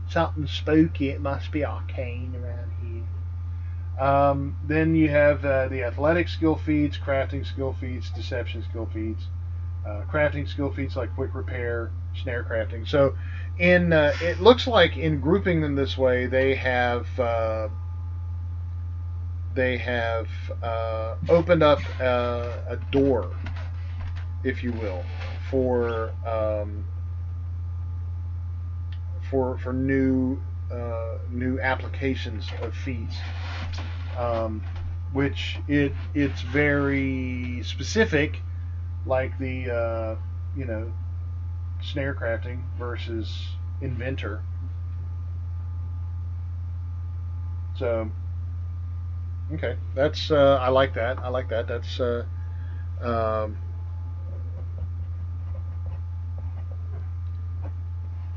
something spooky. It must be arcane around here. Then you have the athletic skill feats, crafting skill feats, deception skill feats, crafting skill feats like quick repair, snare crafting. So in it looks like in grouping them this way, they have opened up a door, if you will, for new applications of feats, which it's very specific, like the snare crafting versus inventor. So okay, that's I like that. That's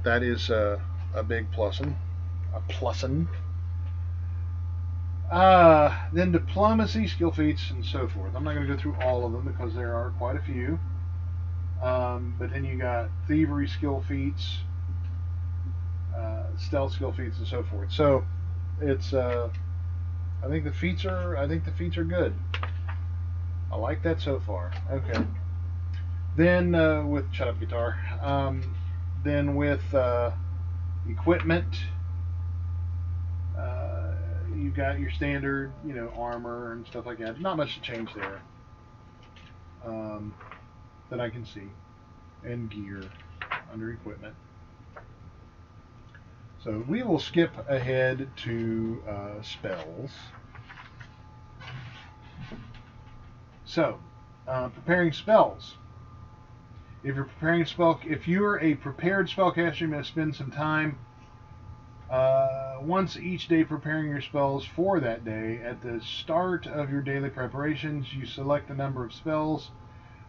that is a big plusin. a plusin. Then diplomacy, skill feats, and so forth. I'm not going to go through all of them because there are quite a few. But then you got thievery skill feats, stealth skill feats, and so forth. So it's I think the feats are good. I like that so far. Okay. Then with shut up guitar. Then with equipment, you've got your standard, armor and stuff like that. Not much to change there that I can see. And gear under equipment. So we will skip ahead to spells. So, preparing spells. If you're a prepared spellcaster, you must spend some time once each day preparing your spells for that day. At the start of your daily preparations, you select a number of spells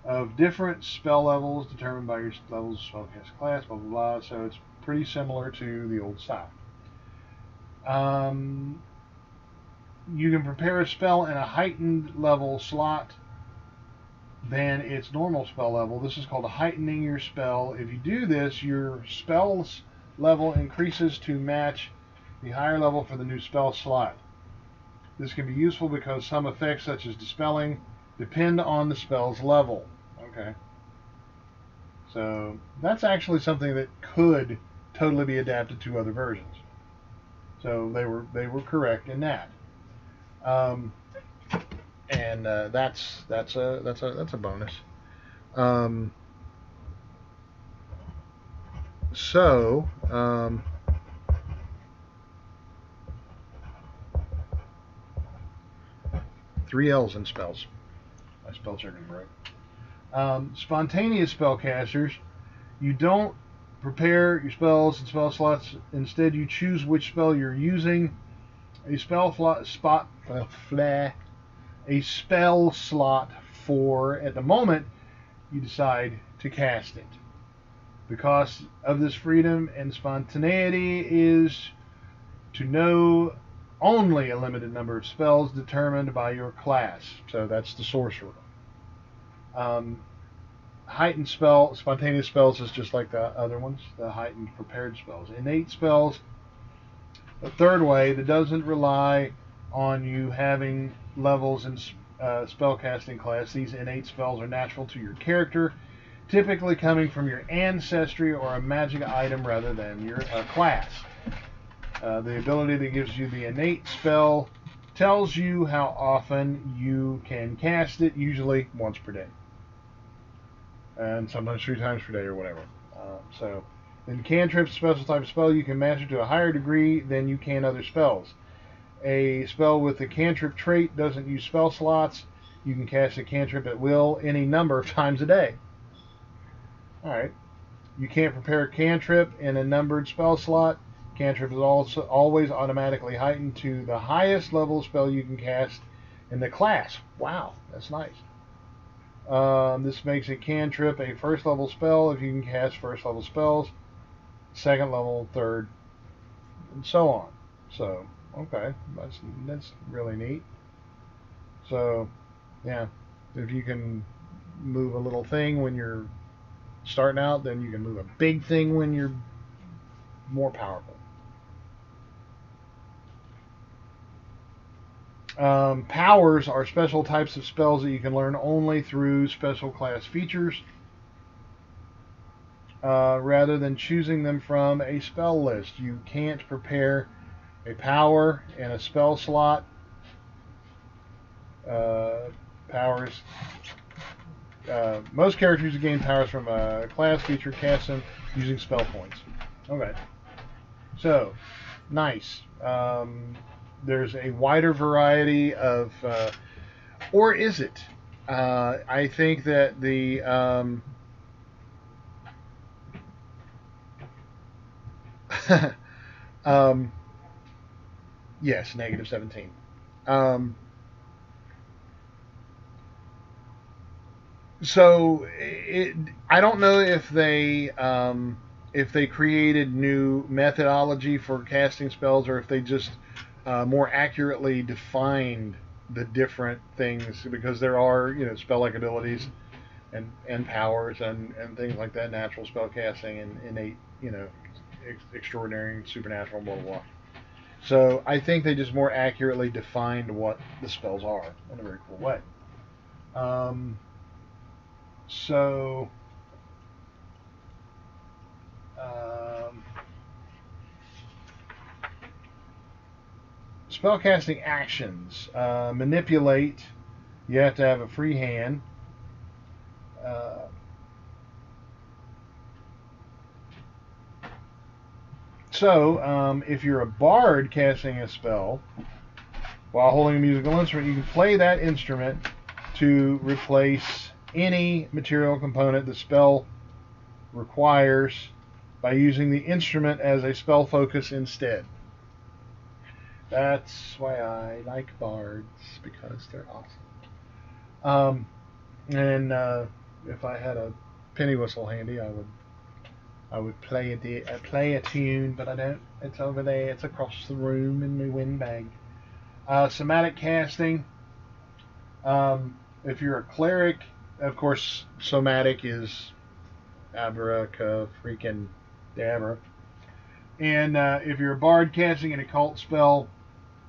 of different spell levels determined by your levels of spellcast class, blah blah blah. So it's pretty similar to the old style. You can prepare a spell in a heightened level slot than its normal spell level. This is called heightening your spell. If you do this, your spell's level increases to match the higher level for the new spell slot. This can be useful because some effects, such as dispelling, depend on the spell's level. Okay. So that's actually something that could totally be adapted to other versions. So they were correct in that. And that's a bonus. Three L's in spells. My spell checker broke. Spontaneous spellcasters, you don't prepare your spells and spell slots. Instead, you choose which spell you're using. A spell slot for, at the moment, you decide to cast it. The cost of this freedom and spontaneity is to know only a limited number of spells determined by your class. So that's the sorcerer. Heightened spontaneous spells is just like the other ones, the heightened prepared spells. Innate spells, a third way that doesn't rely on you having levels in spellcasting class. These innate spells are natural to your character, typically coming from your ancestry or a magic item rather than your class. The ability that gives you the innate spell tells you how often you can cast it, usually once per day. And sometimes 3 times per day or whatever. Then cantrips, special type of spell, you can master to a higher degree than you can other spells. A spell with the cantrip trait doesn't use spell slots. You can cast a cantrip at will any number of times a day. Alright. You can't prepare a cantrip in a numbered spell slot. Cantrip is also always automatically heightened to the highest level of spell you can cast in the class. Wow, that's nice. This makes a cantrip a first level spell if you can cast first level spells, second level, third, and so on. So, okay, that's really neat. So, yeah, if you can move a little thing when you're starting out, then you can move a big thing when you're more powerful. Powers are special types of spells that you can learn only through special class features rather than choosing them from a spell list. You can't prepare a power in a spell slot. Powers. Most characters who gain powers from a class feature cast them using spell points. Okay. So, nice. There's a wider variety of, or is it? I think that the yes, negative 17. So I don't know if they if they created new methodology for casting spells, or if they just more accurately defined the different things, because there are, spell-like abilities and powers and things like that, natural spell casting and innate, extraordinary, supernatural, blah, blah, blah. So I think they just more accurately defined what the spells are in a very cool way. So spellcasting actions. Manipulate. You have to have a free hand. So if you're a bard casting a spell while holding a musical instrument, you can play that instrument to replace any material component the spell requires by using the instrument as a spell focus instead. That's why I like bards, because they're awesome. And if I had a penny whistle handy, I would play a tune, but I don't. It's over there. It's across the room in my windbag. Somatic casting. If you're a cleric, of course, somatic is freaking dabra. And if you're a bard casting an occult spell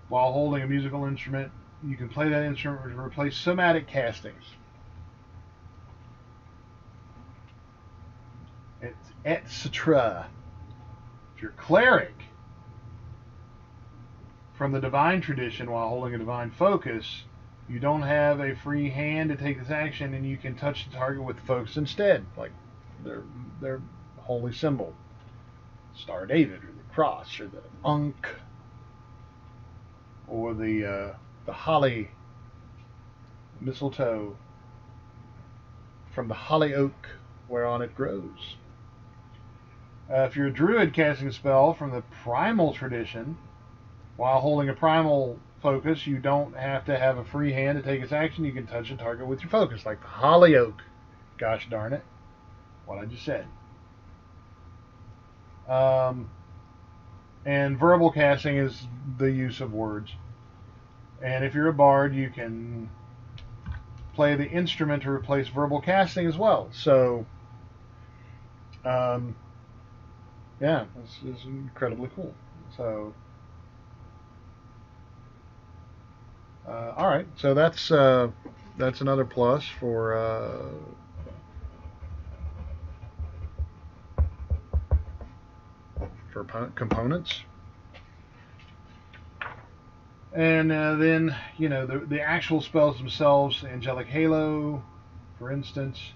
while holding a musical instrument, you can play that instrument to replace somatic castings. It's etc. If you're a cleric from the divine tradition while holding a divine focus, you don't have a free hand to take this action, and you can touch the target with focus instead, like their holy symbol, Star of David, or the cross, or the Ankh, or the holly mistletoe from the holly oak whereon it grows. If you're a druid casting a spell from the primal tradition while holding a primal focus, you don't have to have a free hand to take its action. You can touch a target with your focus, like the holly oak. Gosh darn it, what I just said. And verbal casting is the use of words. And if you're a bard, you can play the instrument to replace verbal casting as well. So, yeah, this is incredibly cool. So, all right. So that's another plus for components. And then, the actual spells themselves, Angelic Halo, for instance,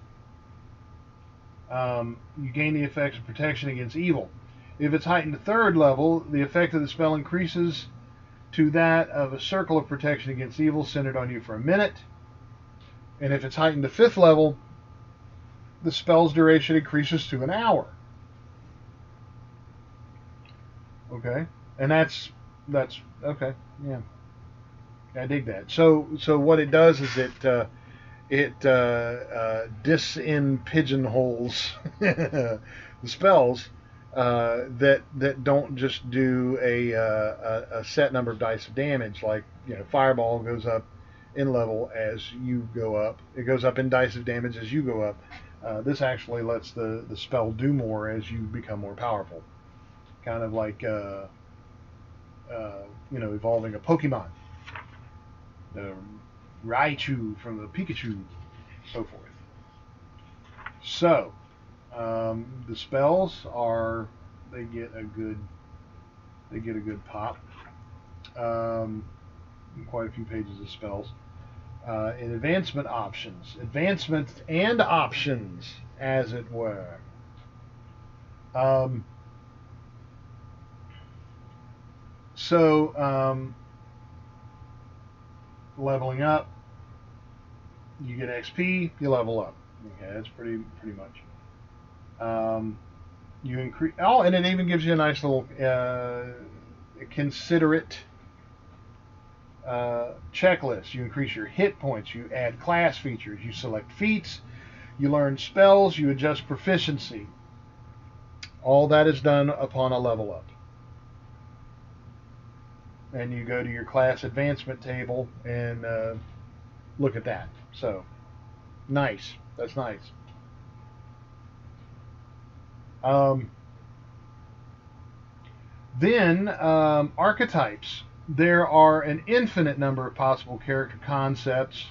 you gain the effects of protection against evil. If it's heightened to 3rd level, the effect of the spell increases to that of a circle of protection against evil centered on you for a minute. And if it's heightened to 5th level, the spell's duration increases to an hour. Okay, and that's okay. Yeah, I dig that. So what it does is it pigeonholes the spells that don't just do a set number of dice of damage. Like, Fireball goes up in level as you go up. It goes up in dice of damage as you go up. This actually lets the spell do more as you become more powerful. Kind of like evolving a Pokemon. Raichu from the Pikachu, so forth. So, the spells they get a good pop. Quite a few pages of spells. In advancement and options, as it were. Leveling up, you get XP, you level up. Okay, that's pretty much. You increase. Oh, and it even gives you a nice little considerate checklist. You increase your hit points. You add class features. You select feats. You learn spells. You adjust proficiency. All that is done upon a level up. And you go to your class advancement table and look at that. So, nice. That's nice. Then, archetypes. There are an infinite number of possible character concepts.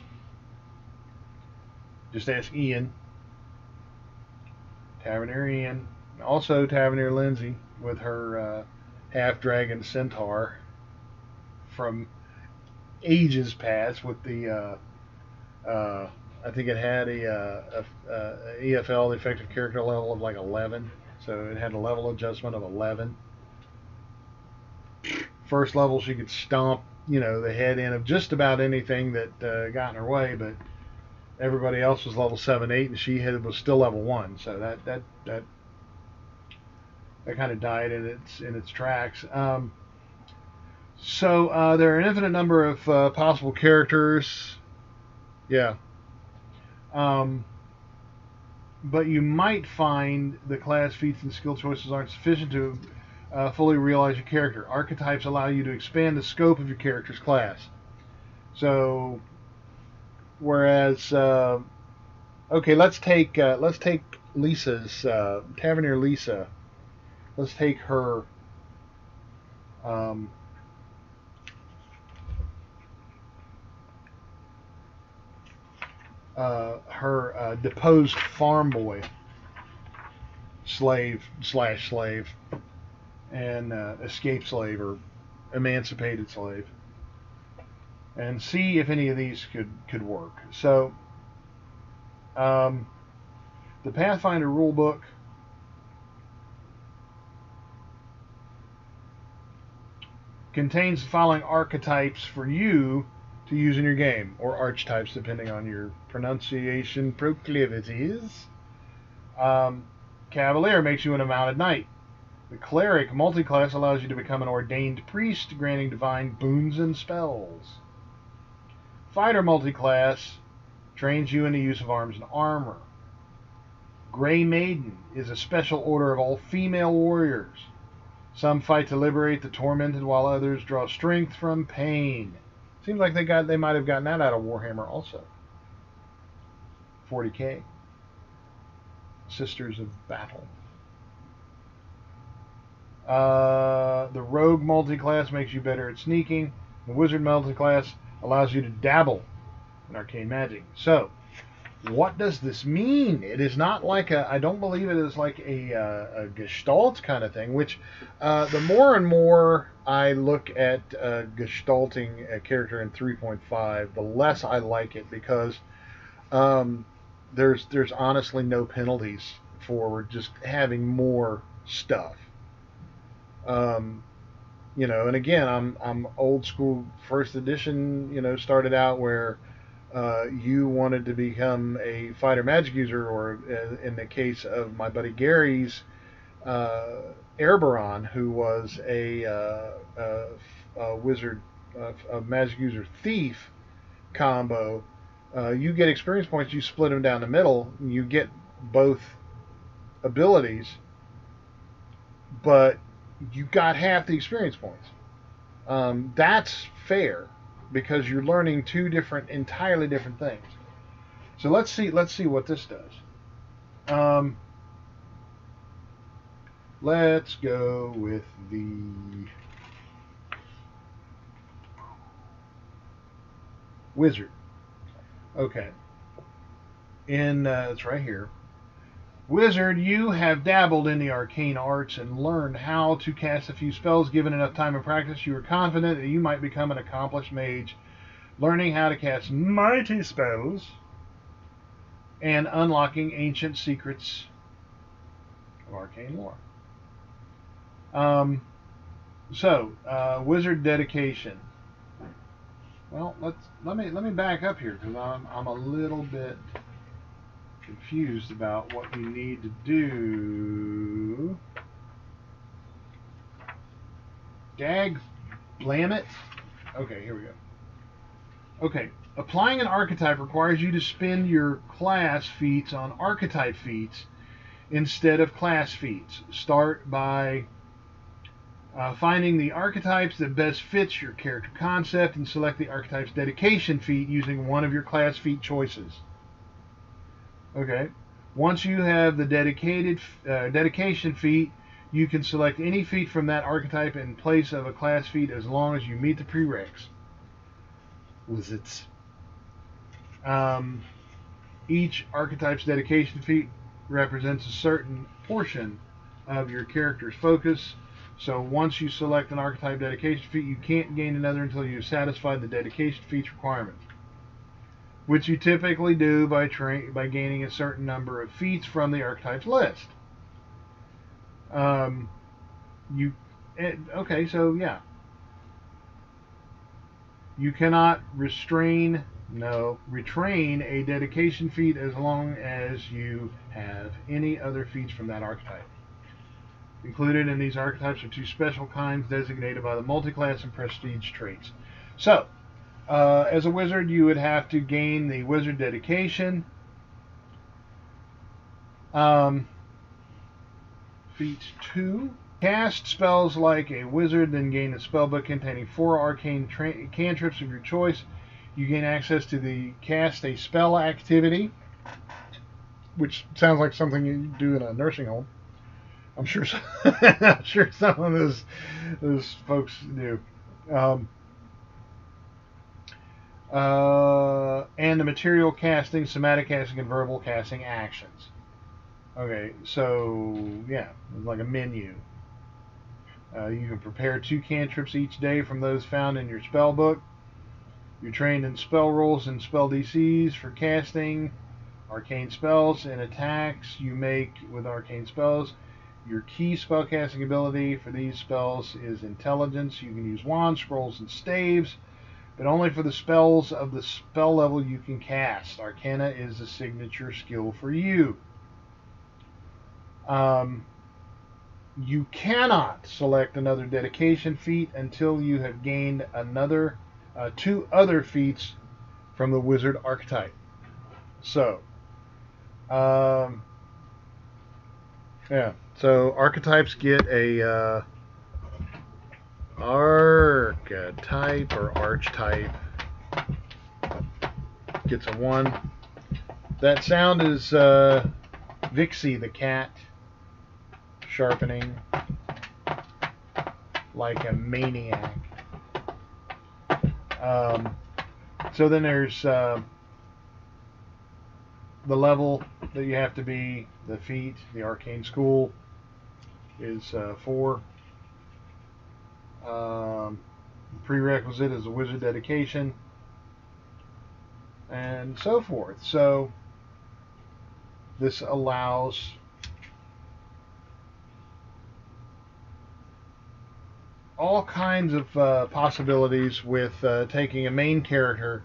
Just ask Ian. Taverneer Ian. Also Taverneer Lindsay with her half-dragon centaur from ages past with the I think it had a EFL, the effective character level of like 11, so it had a level adjustment of 11. First level, she could stomp, the head in of just about anything that got in her way, but everybody else was level 7, 8, and she was still level 1. So that kind of died in its tracks. So there are an infinite number of possible characters. Yeah. But you might find the class feats and skill choices aren't sufficient to fully realize your character. Archetypes allow you to expand the scope of your character's class. So, whereas, okay, let's take Lisa's Taverneer Lisa. Let's take her. Her deposed farm boy, slave, and escaped slave or emancipated slave, and see if any of these could work. So, the Pathfinder rulebook contains the following archetypes for you to use in your game, or archetypes depending on your pronunciation proclivities. Cavalier makes you an mounted knight. The Cleric multiclass allows you to become an ordained priest, granting divine boons and spells. Fighter multiclass trains you in the use of arms and armor. Grey Maiden is a special order of all female warriors. Some fight to liberate the tormented, while others draw strength from pain. Seems like they might have gotten that out of Warhammer also. 40k. Sisters of Battle. The Rogue multiclass makes you better at sneaking. The Wizard multiclass allows you to dabble in arcane magic. So, what does this mean? It is not like I don't believe it is like a Gestalt kind of thing, which the more and more I look at gestalting a character in 3.5, the less I like it, because there's honestly no penalties for just having more stuff. And again, I'm old school. First edition, started out where you wanted to become a fighter magic user, or in the case of my buddy Gary's, Airbaron, who was a wizard, a magic user thief combo. You get experience points, you split them down the middle, you get both abilities, but you got half the experience points. That's fair, because you're learning two entirely different things. So let's see what this does. Let's go with the Wizard. Okay. It's right here. Wizard, you have dabbled in the arcane arts and learned how to cast a few spells. Given enough time and practice, you are confident that you might become an accomplished mage, learning how to cast mighty spells and unlocking ancient secrets of arcane lore. Wizard dedication. Well, let me back up here, because I'm a little bit confused about what you need to do. Dag blam it. Okay, here we go. Okay, applying an archetype requires you to spend your class feats on archetype feats instead of class feats. Start by finding the archetypes that best fits your character concept and select the archetype's dedication feat using one of your class feat choices. Okay. Once you have the dedication feat, you can select any feat from that archetype in place of a class feat as long as you meet the prereqs. Wizards. Each archetype's dedication feat represents a certain portion of your character's focus. So once you select an archetype dedication feat, you can't gain another until you've satisfied the dedication feat's requirements, which you typically do by gaining a certain number of feats from the archetype's list. Okay, so yeah. You cannot retrain a dedication feat as long as you have any other feats from that archetype. Included in these archetypes are two special kinds designated by the multi-class and prestige traits. So, as a wizard, you would have to gain the wizard dedication. Feat 2. Cast spells like a wizard, then gain a spellbook containing 4 arcane cantrips of your choice. You gain access to the cast a spell activity, which sounds like something you do in a nursing home. I'm sure some of those folks do. And the material casting, somatic casting, and verbal casting actions. Okay, so yeah, it's like a menu. You can prepare 2 cantrips each day from those found in your spell book. You're trained in spell rolls and spell DCs for casting arcane spells and attacks you make with arcane spells. Your key spellcasting ability for these spells is intelligence. You can use wands, scrolls, and staves, but only for the spells of the spell level you can cast. Arcana is a signature skill for you. You cannot select another dedication feat until you have gained another 2 other feats from the wizard archetype. So, yeah. So archetypes get a archetype or archetype gets a 1. That sound is Vixie the cat sharpening like a maniac. So then there's the level that you have to be, the feat, the arcane school is 4. Prerequisite is a wizard dedication, and so forth. So this allows all kinds of possibilities with taking a main character.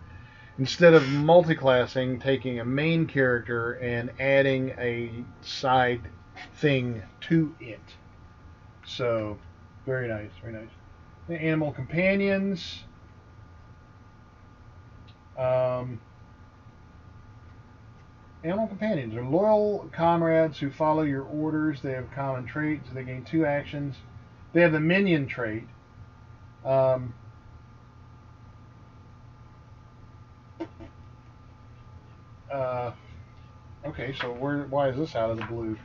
Instead of multi-classing, taking a main character and adding a side thing to it. So, very nice, very nice. The animal companions. Animal companions are loyal comrades who follow your orders. They have common traits. They gain 2 actions. They have the minion trait. Okay, so why is this out of the blue?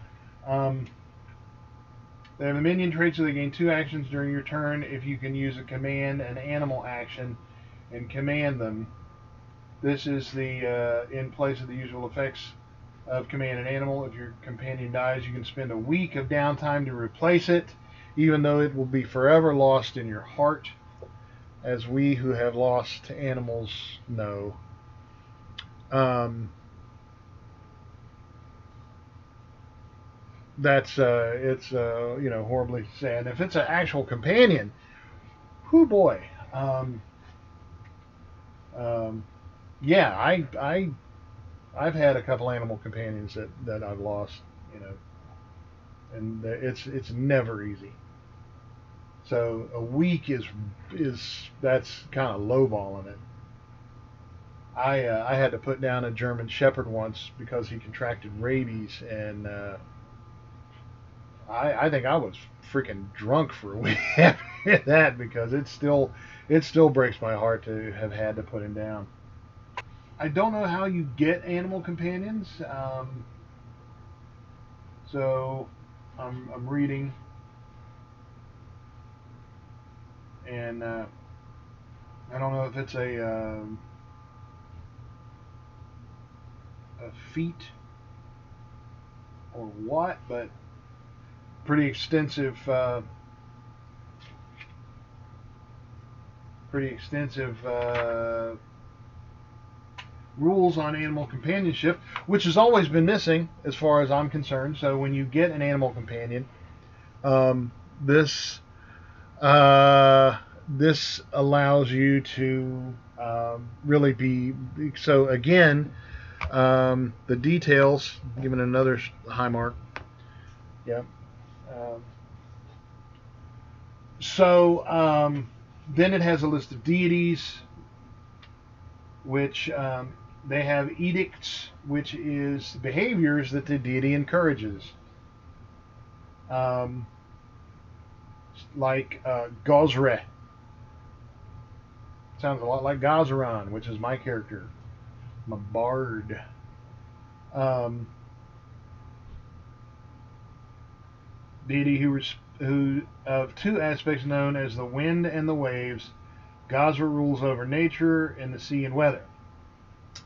They have the minion trait, so they gain 2 actions during your turn. If you can use a command, an animal action, and command them. This is the in place of the usual effects of command an animal. If your companion dies, you can spend a week of downtime to replace it, even though it will be forever lost in your heart, as we who have lost animals know. It's horribly sad. If it's an actual companion, whoo boy. Yeah, I've had a couple animal companions that I've lost, and it's never easy. So a week is that's kind of lowballing it. I had to put down a German Shepherd once because he contracted rabies, and I think I was freaking drunk for a week after that, because it still breaks my heart to have had to put him down. I don't know how you get animal companions, so I'm reading, and I don't know if it's a feat or what, but pretty extensive rules on animal companionship, which has always been missing as far as I'm concerned. So when you get an animal companion, this allows you to really be. So again, the details, given another high mark. Yeah. Then it has a list of deities, which they have edicts, which is behaviors that the deity encourages. Like Gozre. Sounds a lot like Gazaran, which is my character. I'm a bard. Deity who of two aspects known as the wind and the waves. Gazra rules over nature and the sea and weather.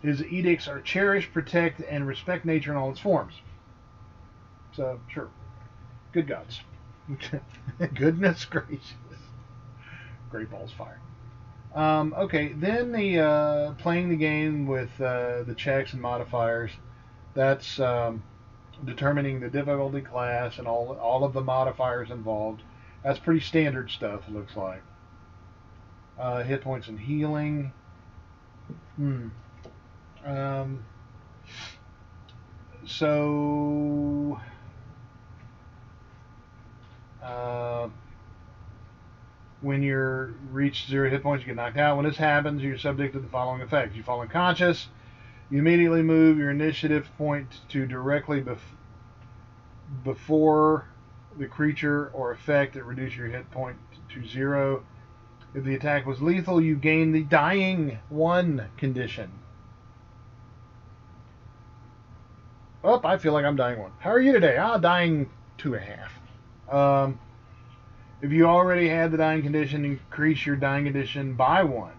His edicts are cherish, protect, and respect nature in all its forms. So, sure. Good gods. Goodness gracious. Great balls fire. Okay, then the playing the game with the checks and modifiers. That's determining the difficulty class and all of the modifiers involved. That's pretty standard stuff, it looks like. Hit points and healing. So when you reach 0 hit points, you get knocked out. When this happens, you're subject to the following effects. You fall unconscious. You immediately move your initiative point to directly before the creature or effect that reduces your hit point to 0. If the attack was lethal, you gain the dying 1 condition. Oh, I feel like I'm dying 1. How are you today? Dying 2.5. If you already had the dying condition, increase your dying condition by 1.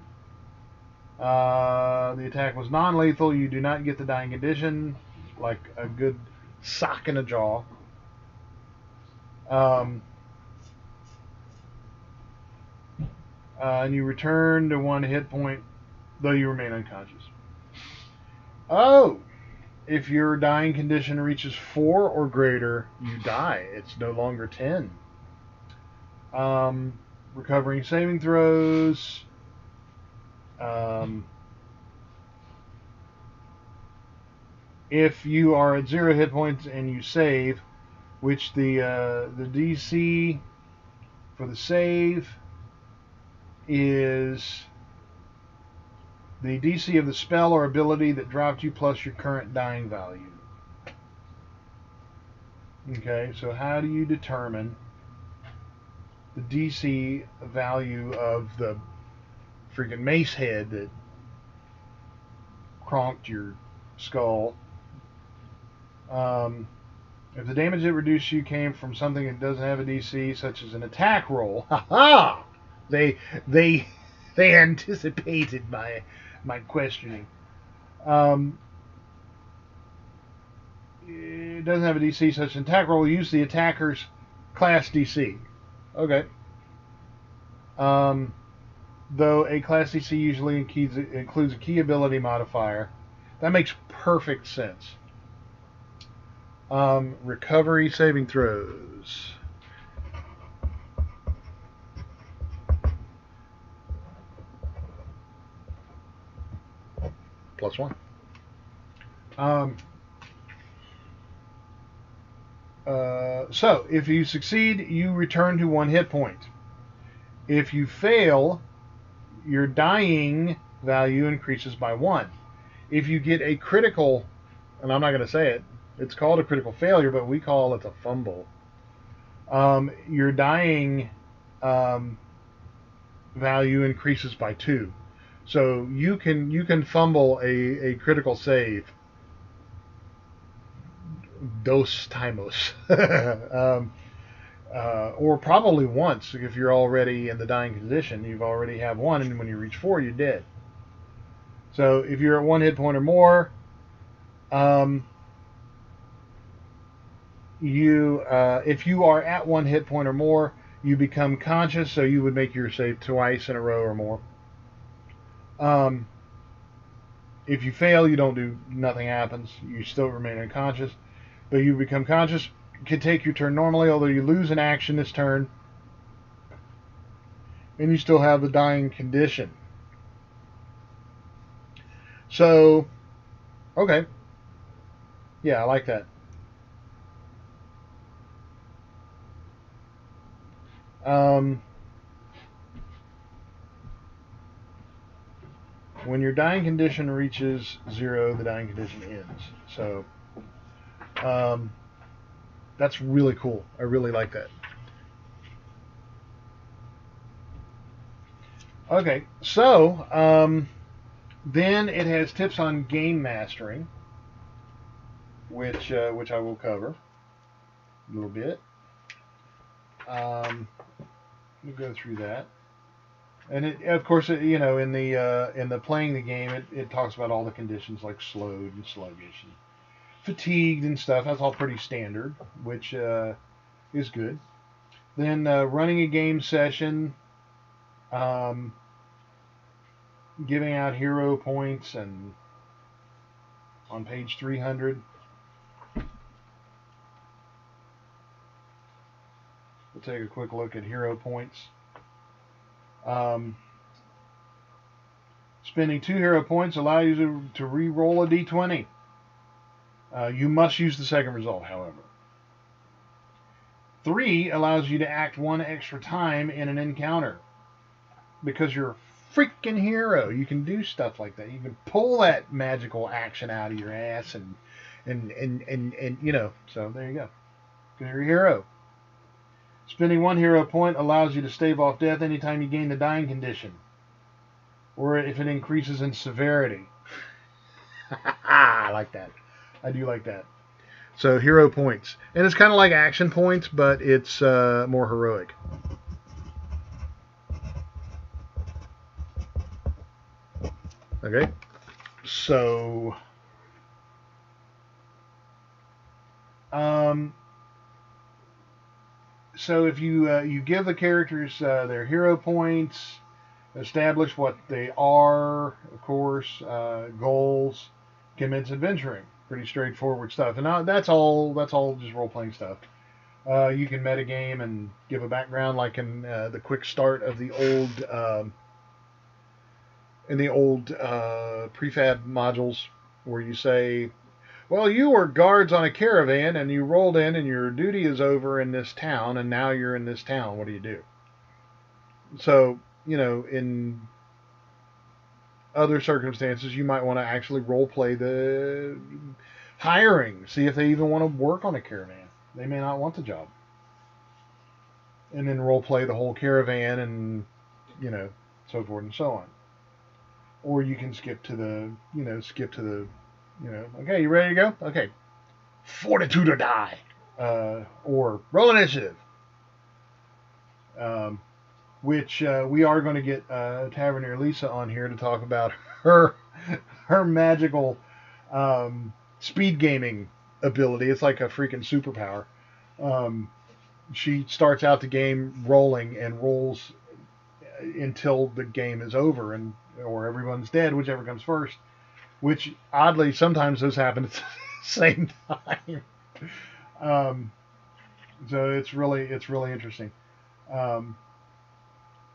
The attack was non-lethal. You do not get the dying condition, like a good sock in the jaw. And you return to 1 hit point, though you remain unconscious. Oh! If your dying condition reaches 4 or greater, you die. It's no longer 10. Recovering saving throws. If you are at 0 hit points and you save, which the DC for the save is the DC of the spell or ability that dropped you plus your current dying value. Okay, so how do you determine the DC value of the freaking mace head that cronked your skull? If the damage that reduced you came from something that doesn't have a DC, such as an attack roll, haha! They anticipated my questioning. It doesn't have a DC, such as an attack roll. Use the attacker's class DC. Okay. Though a class DC usually includes a key ability modifier. That makes perfect sense. Recovery saving throws. +1. So, if you succeed, you return to 1 hit point. If you fail, your dying value increases by 1. If you get a critical, and I'm not going to say it, it's called a critical failure, but we call it a fumble. your dying value increases by 2. So you can fumble a critical save dos timos, or probably once if you're already in the dying condition. You've already have one, and when you reach 4, you're dead. So if you're at 1 hit point or more, if you are at 1 hit point or more, you become conscious. So you would make your save twice in a row or more. If you fail, you don't do nothing happens. You still remain unconscious, but you become conscious. You can take your turn normally, although you lose an action this turn, and you still have the dying condition. So, okay, yeah, I like that. When your dying condition reaches 0, the dying condition ends. So that's really cool. I really like that. Okay, so then it has tips on game mastering, which I will cover a little bit. We'll go through that. And of course, in the playing the game, it talks about all the conditions like slowed and sluggish and fatigued and stuff. That's all pretty standard, which is good. Then running a game session, giving out hero points, and on page 300, we'll take a quick look at hero points. Spending 2 hero points allows you to re-roll a d20. You must use the second result, however. 3 allows you to act 1 extra time in an encounter. Because you're a freaking hero, you can do stuff like that. You can pull that magical action out of your ass, and so there you go. You're a hero. Spending 1 hero point allows you to stave off death anytime you gain the dying condition, or if it increases in severity. I like that. I do like that. So hero points, and it's kind of like action points, but it's more heroic. Okay, so so if you give the characters their hero points, establish what they are, of course, goals, commence adventuring. Pretty straightforward stuff, and that's all just role playing stuff. You can metagame and give a background, like in the quick start of the old prefab modules, where you say, well, you were guards on a caravan and you rolled in and your duty is over in this town, and now you're in this town. What do you do? So, in other circumstances, you might want to actually role play the hiring, see if they even want to work on a caravan. They may not want the job. And then role play the whole caravan, and, so forth and so on. Or you can skip to the, okay, you ready to go? Okay. Fortitude or die. Or roll initiative. Which we are going to get Taverneer Lisa on here to talk about her magical speed gaming ability. It's like a freaking superpower. She starts out the game rolling and rolls until the game is over, or everyone's dead, whichever comes first. Which, oddly, sometimes those happen at the same time. So it's really interesting.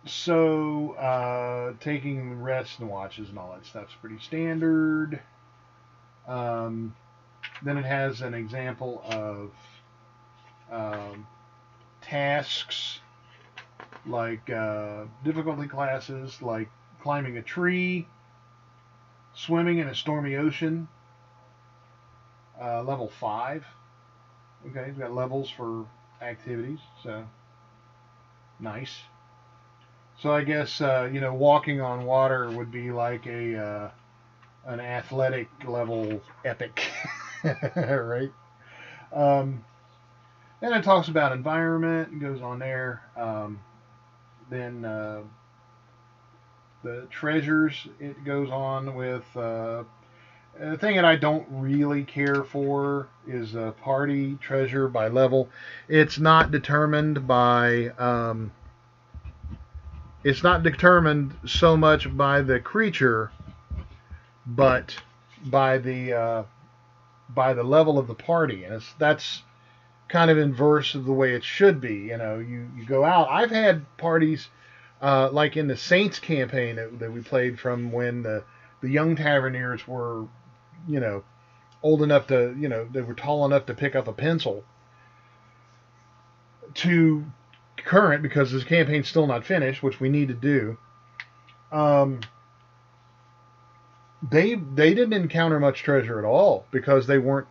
So taking rests and watches and all that stuff's pretty standard. Then it has an example of tasks, like difficulty classes, like climbing a tree, swimming in a stormy ocean, level 5. Okay, you've got levels for activities. So nice. So I guess walking on water would be like an athletic level epic, right? Then it talks about environment. It goes on there. Then the treasures. It goes on with the thing that I don't really care for is party treasure by level. It's not determined by. It's not determined so much by the creature, but by the level of the party, and that's kind of inverse of the way it should be. You go out. I've had parties like in the Saints campaign that we played from when the young Taverneers were, old enough to, they were tall enough to pick up a pencil, to current, because this campaign's still not finished, which we need to do. They didn't encounter much treasure at all because they weren't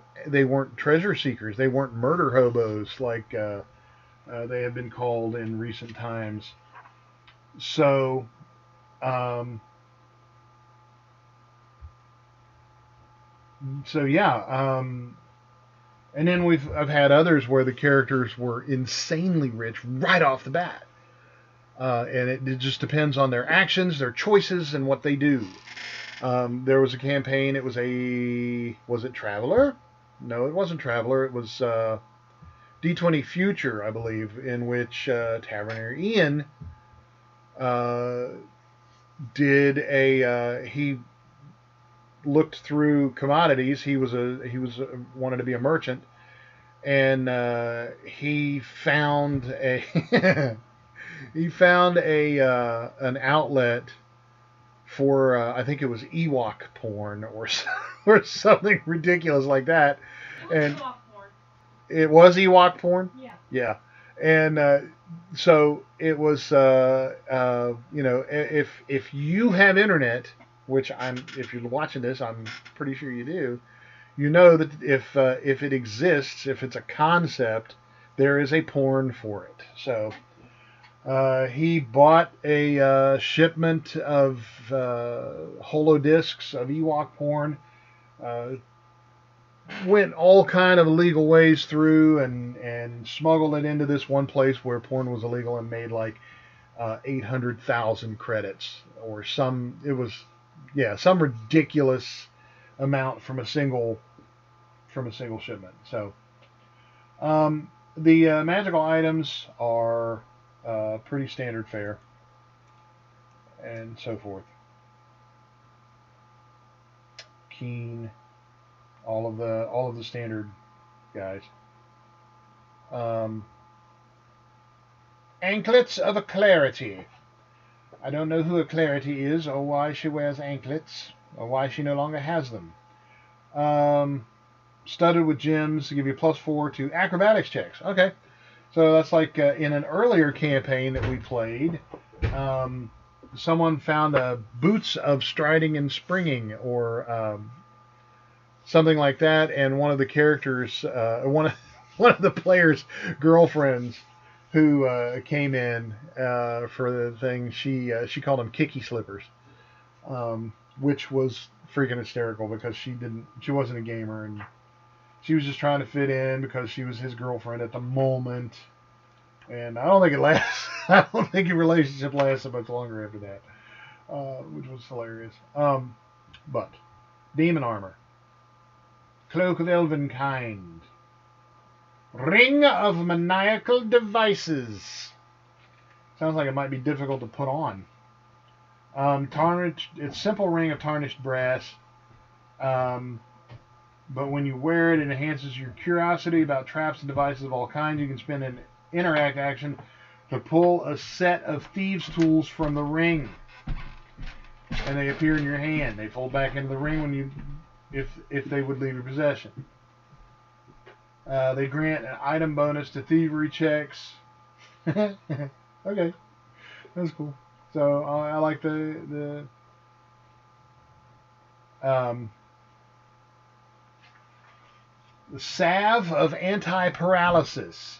treasure seekers. They weren't murder hobos like they have been called in recent times. So yeah. And then I've had others where the characters were insanely rich right off the bat, and it just depends on their actions, their choices, and what they do. There was a campaign. Was it Traveler? No, it wasn't Traveler. It was D20 Future, I believe, in which Taverneer Ian he looked through commodities. He wanted to be a merchant, and he found an outlet for I think it was Ewok porn or something ridiculous like that. And Ewok porn. It was Ewok porn? Yeah. Yeah. And so it was if you have internet, which if you're watching this, I'm pretty sure you do, you know that if it exists, if it's a concept, there is a porn for it. So he bought a shipment of holodiscs of Ewok porn, went all kind of illegal ways through and smuggled it into this one place where porn was illegal and made like 800,000 credits or some ridiculous amount from a single shipment. So the magical items are pretty standard fare and so forth. Keen, all of the standard guys. Anklets of a Clarity. I don't know who a Clarity is, or why she wears anklets, or why she no longer has them. Studded with gems to give you +4 to acrobatics checks. Okay. So that's like in an earlier campaign that we played, someone found boots of striding and springing, or something like that, and one of the characters, one of the players' girlfriends, who came in for the thing, she called them kicky slippers, which was freaking hysterical because she wasn't a gamer and she was just trying to fit in because she was his girlfriend at the moment, and I don't think it lasts. I don't think a relationship lasted much longer after that, which was hilarious. But demon armor, cloak of elven kind, ring of maniacal devices. Sounds like it might be difficult to put on. Tarnished. It's simple ring of tarnished brass. But when you wear it, it enhances your curiosity about traps and devices of all kinds. You can spend an interact action to pull a set of thieves' tools from the ring, and they appear in your hand. They fold back into the ring if they would leave your possession. They grant an item bonus to thievery checks. Okay, that's cool. So I like the salve of anti-paralysis.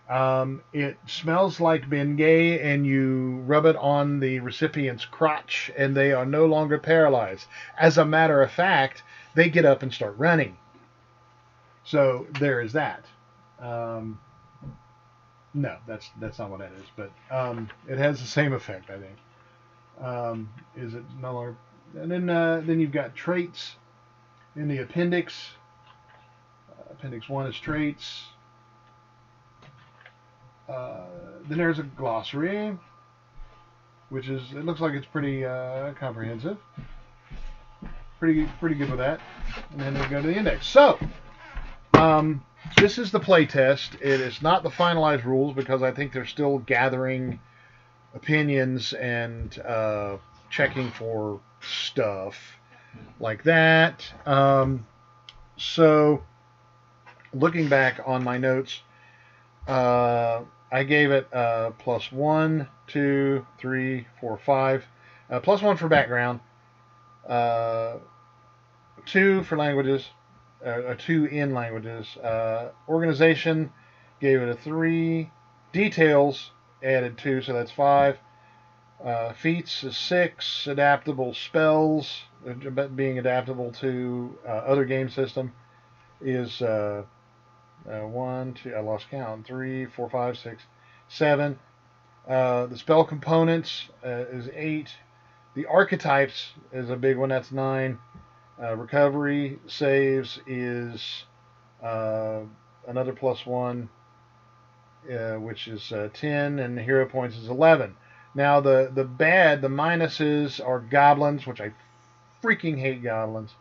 It smells like Bengay, and you rub it on the recipient's crotch, and they are no longer paralyzed. As a matter of fact, they get up and start running. So there is that. Um, no, that's not what that is, but it has the same effect, I think. Is it no longer? And then you've got traits in the appendix. Appendix 1 is traits. Then there's a glossary, which is, it looks like it's pretty comprehensive. Pretty good with that. And then we go to the index. So, this is the playtest. It is not the finalized rules because I think they're still gathering opinions and checking for stuff like that. So, looking back on my notes, I gave it plus 1, 2, 3, 4, 5. Plus 1 for background. 2 for languages. 2 in languages. Organization, gave it a 3. Details, added 2, so that's 5. Feats is 6. Adaptable spells, being adaptable to other game system, is 1, 2, I lost count, 3, 4, 5, 6, 7. The spell components is 8. The archetypes is a big one, that's 9. Recovery saves is another plus 1, which is 10, and the hero points is 11. Now the minuses are goblins, which I freaking hate goblins.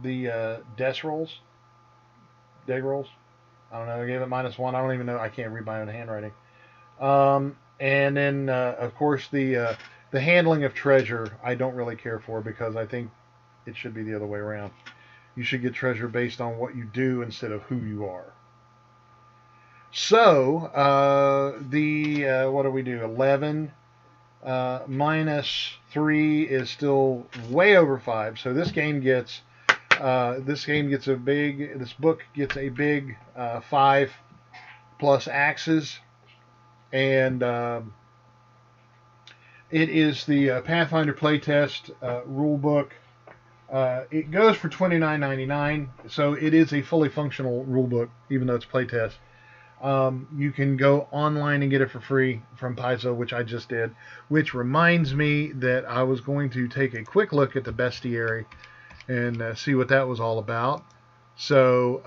The death rolls, deg rolls. I don't know. I gave it minus 1. I don't even know. I can't read my own handwriting. And then, of course, the handling of treasure I don't really care for because I think it should be the other way around. You should get treasure based on what you do instead of who you are. So, what do we do? 11 minus 3 is still way over 5. So this game gets this book gets a big 5 plus axes, and it is the Pathfinder Playtest rule book. It goes for $29.99, so it is a fully functional rule book, even though it's playtest. You can go online and get it for free from Paizo, which I just did, which reminds me that I was going to take a quick look at the bestiary and see what that was all about. So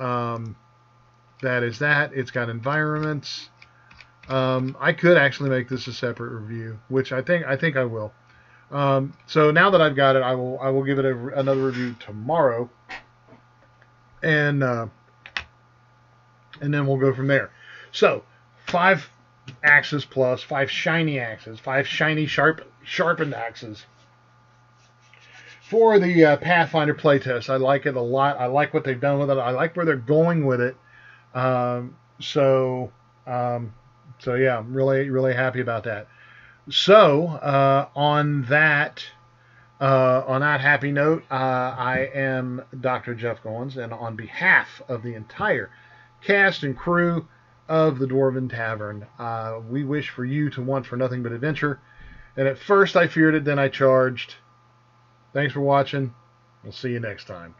that is that. It's got environments. I could actually make this a separate review, which I think I will. So now that I've got it, I will give it another review tomorrow, and then we'll go from there. So 5 axes plus 5 shiny axes, 5 shiny sharpened axes for the Pathfinder playtest. I like it a lot. I like what they've done with it. I like where they're going with it. So yeah, I'm really happy about that. So on that happy note, I am Dr. Jeff Goins, and on behalf of the entire cast and crew of the Dwarven Tavern, we wish for you to want for nothing but adventure. And at first I feared it, then I charged. Thanks for watching. We'll see you next time.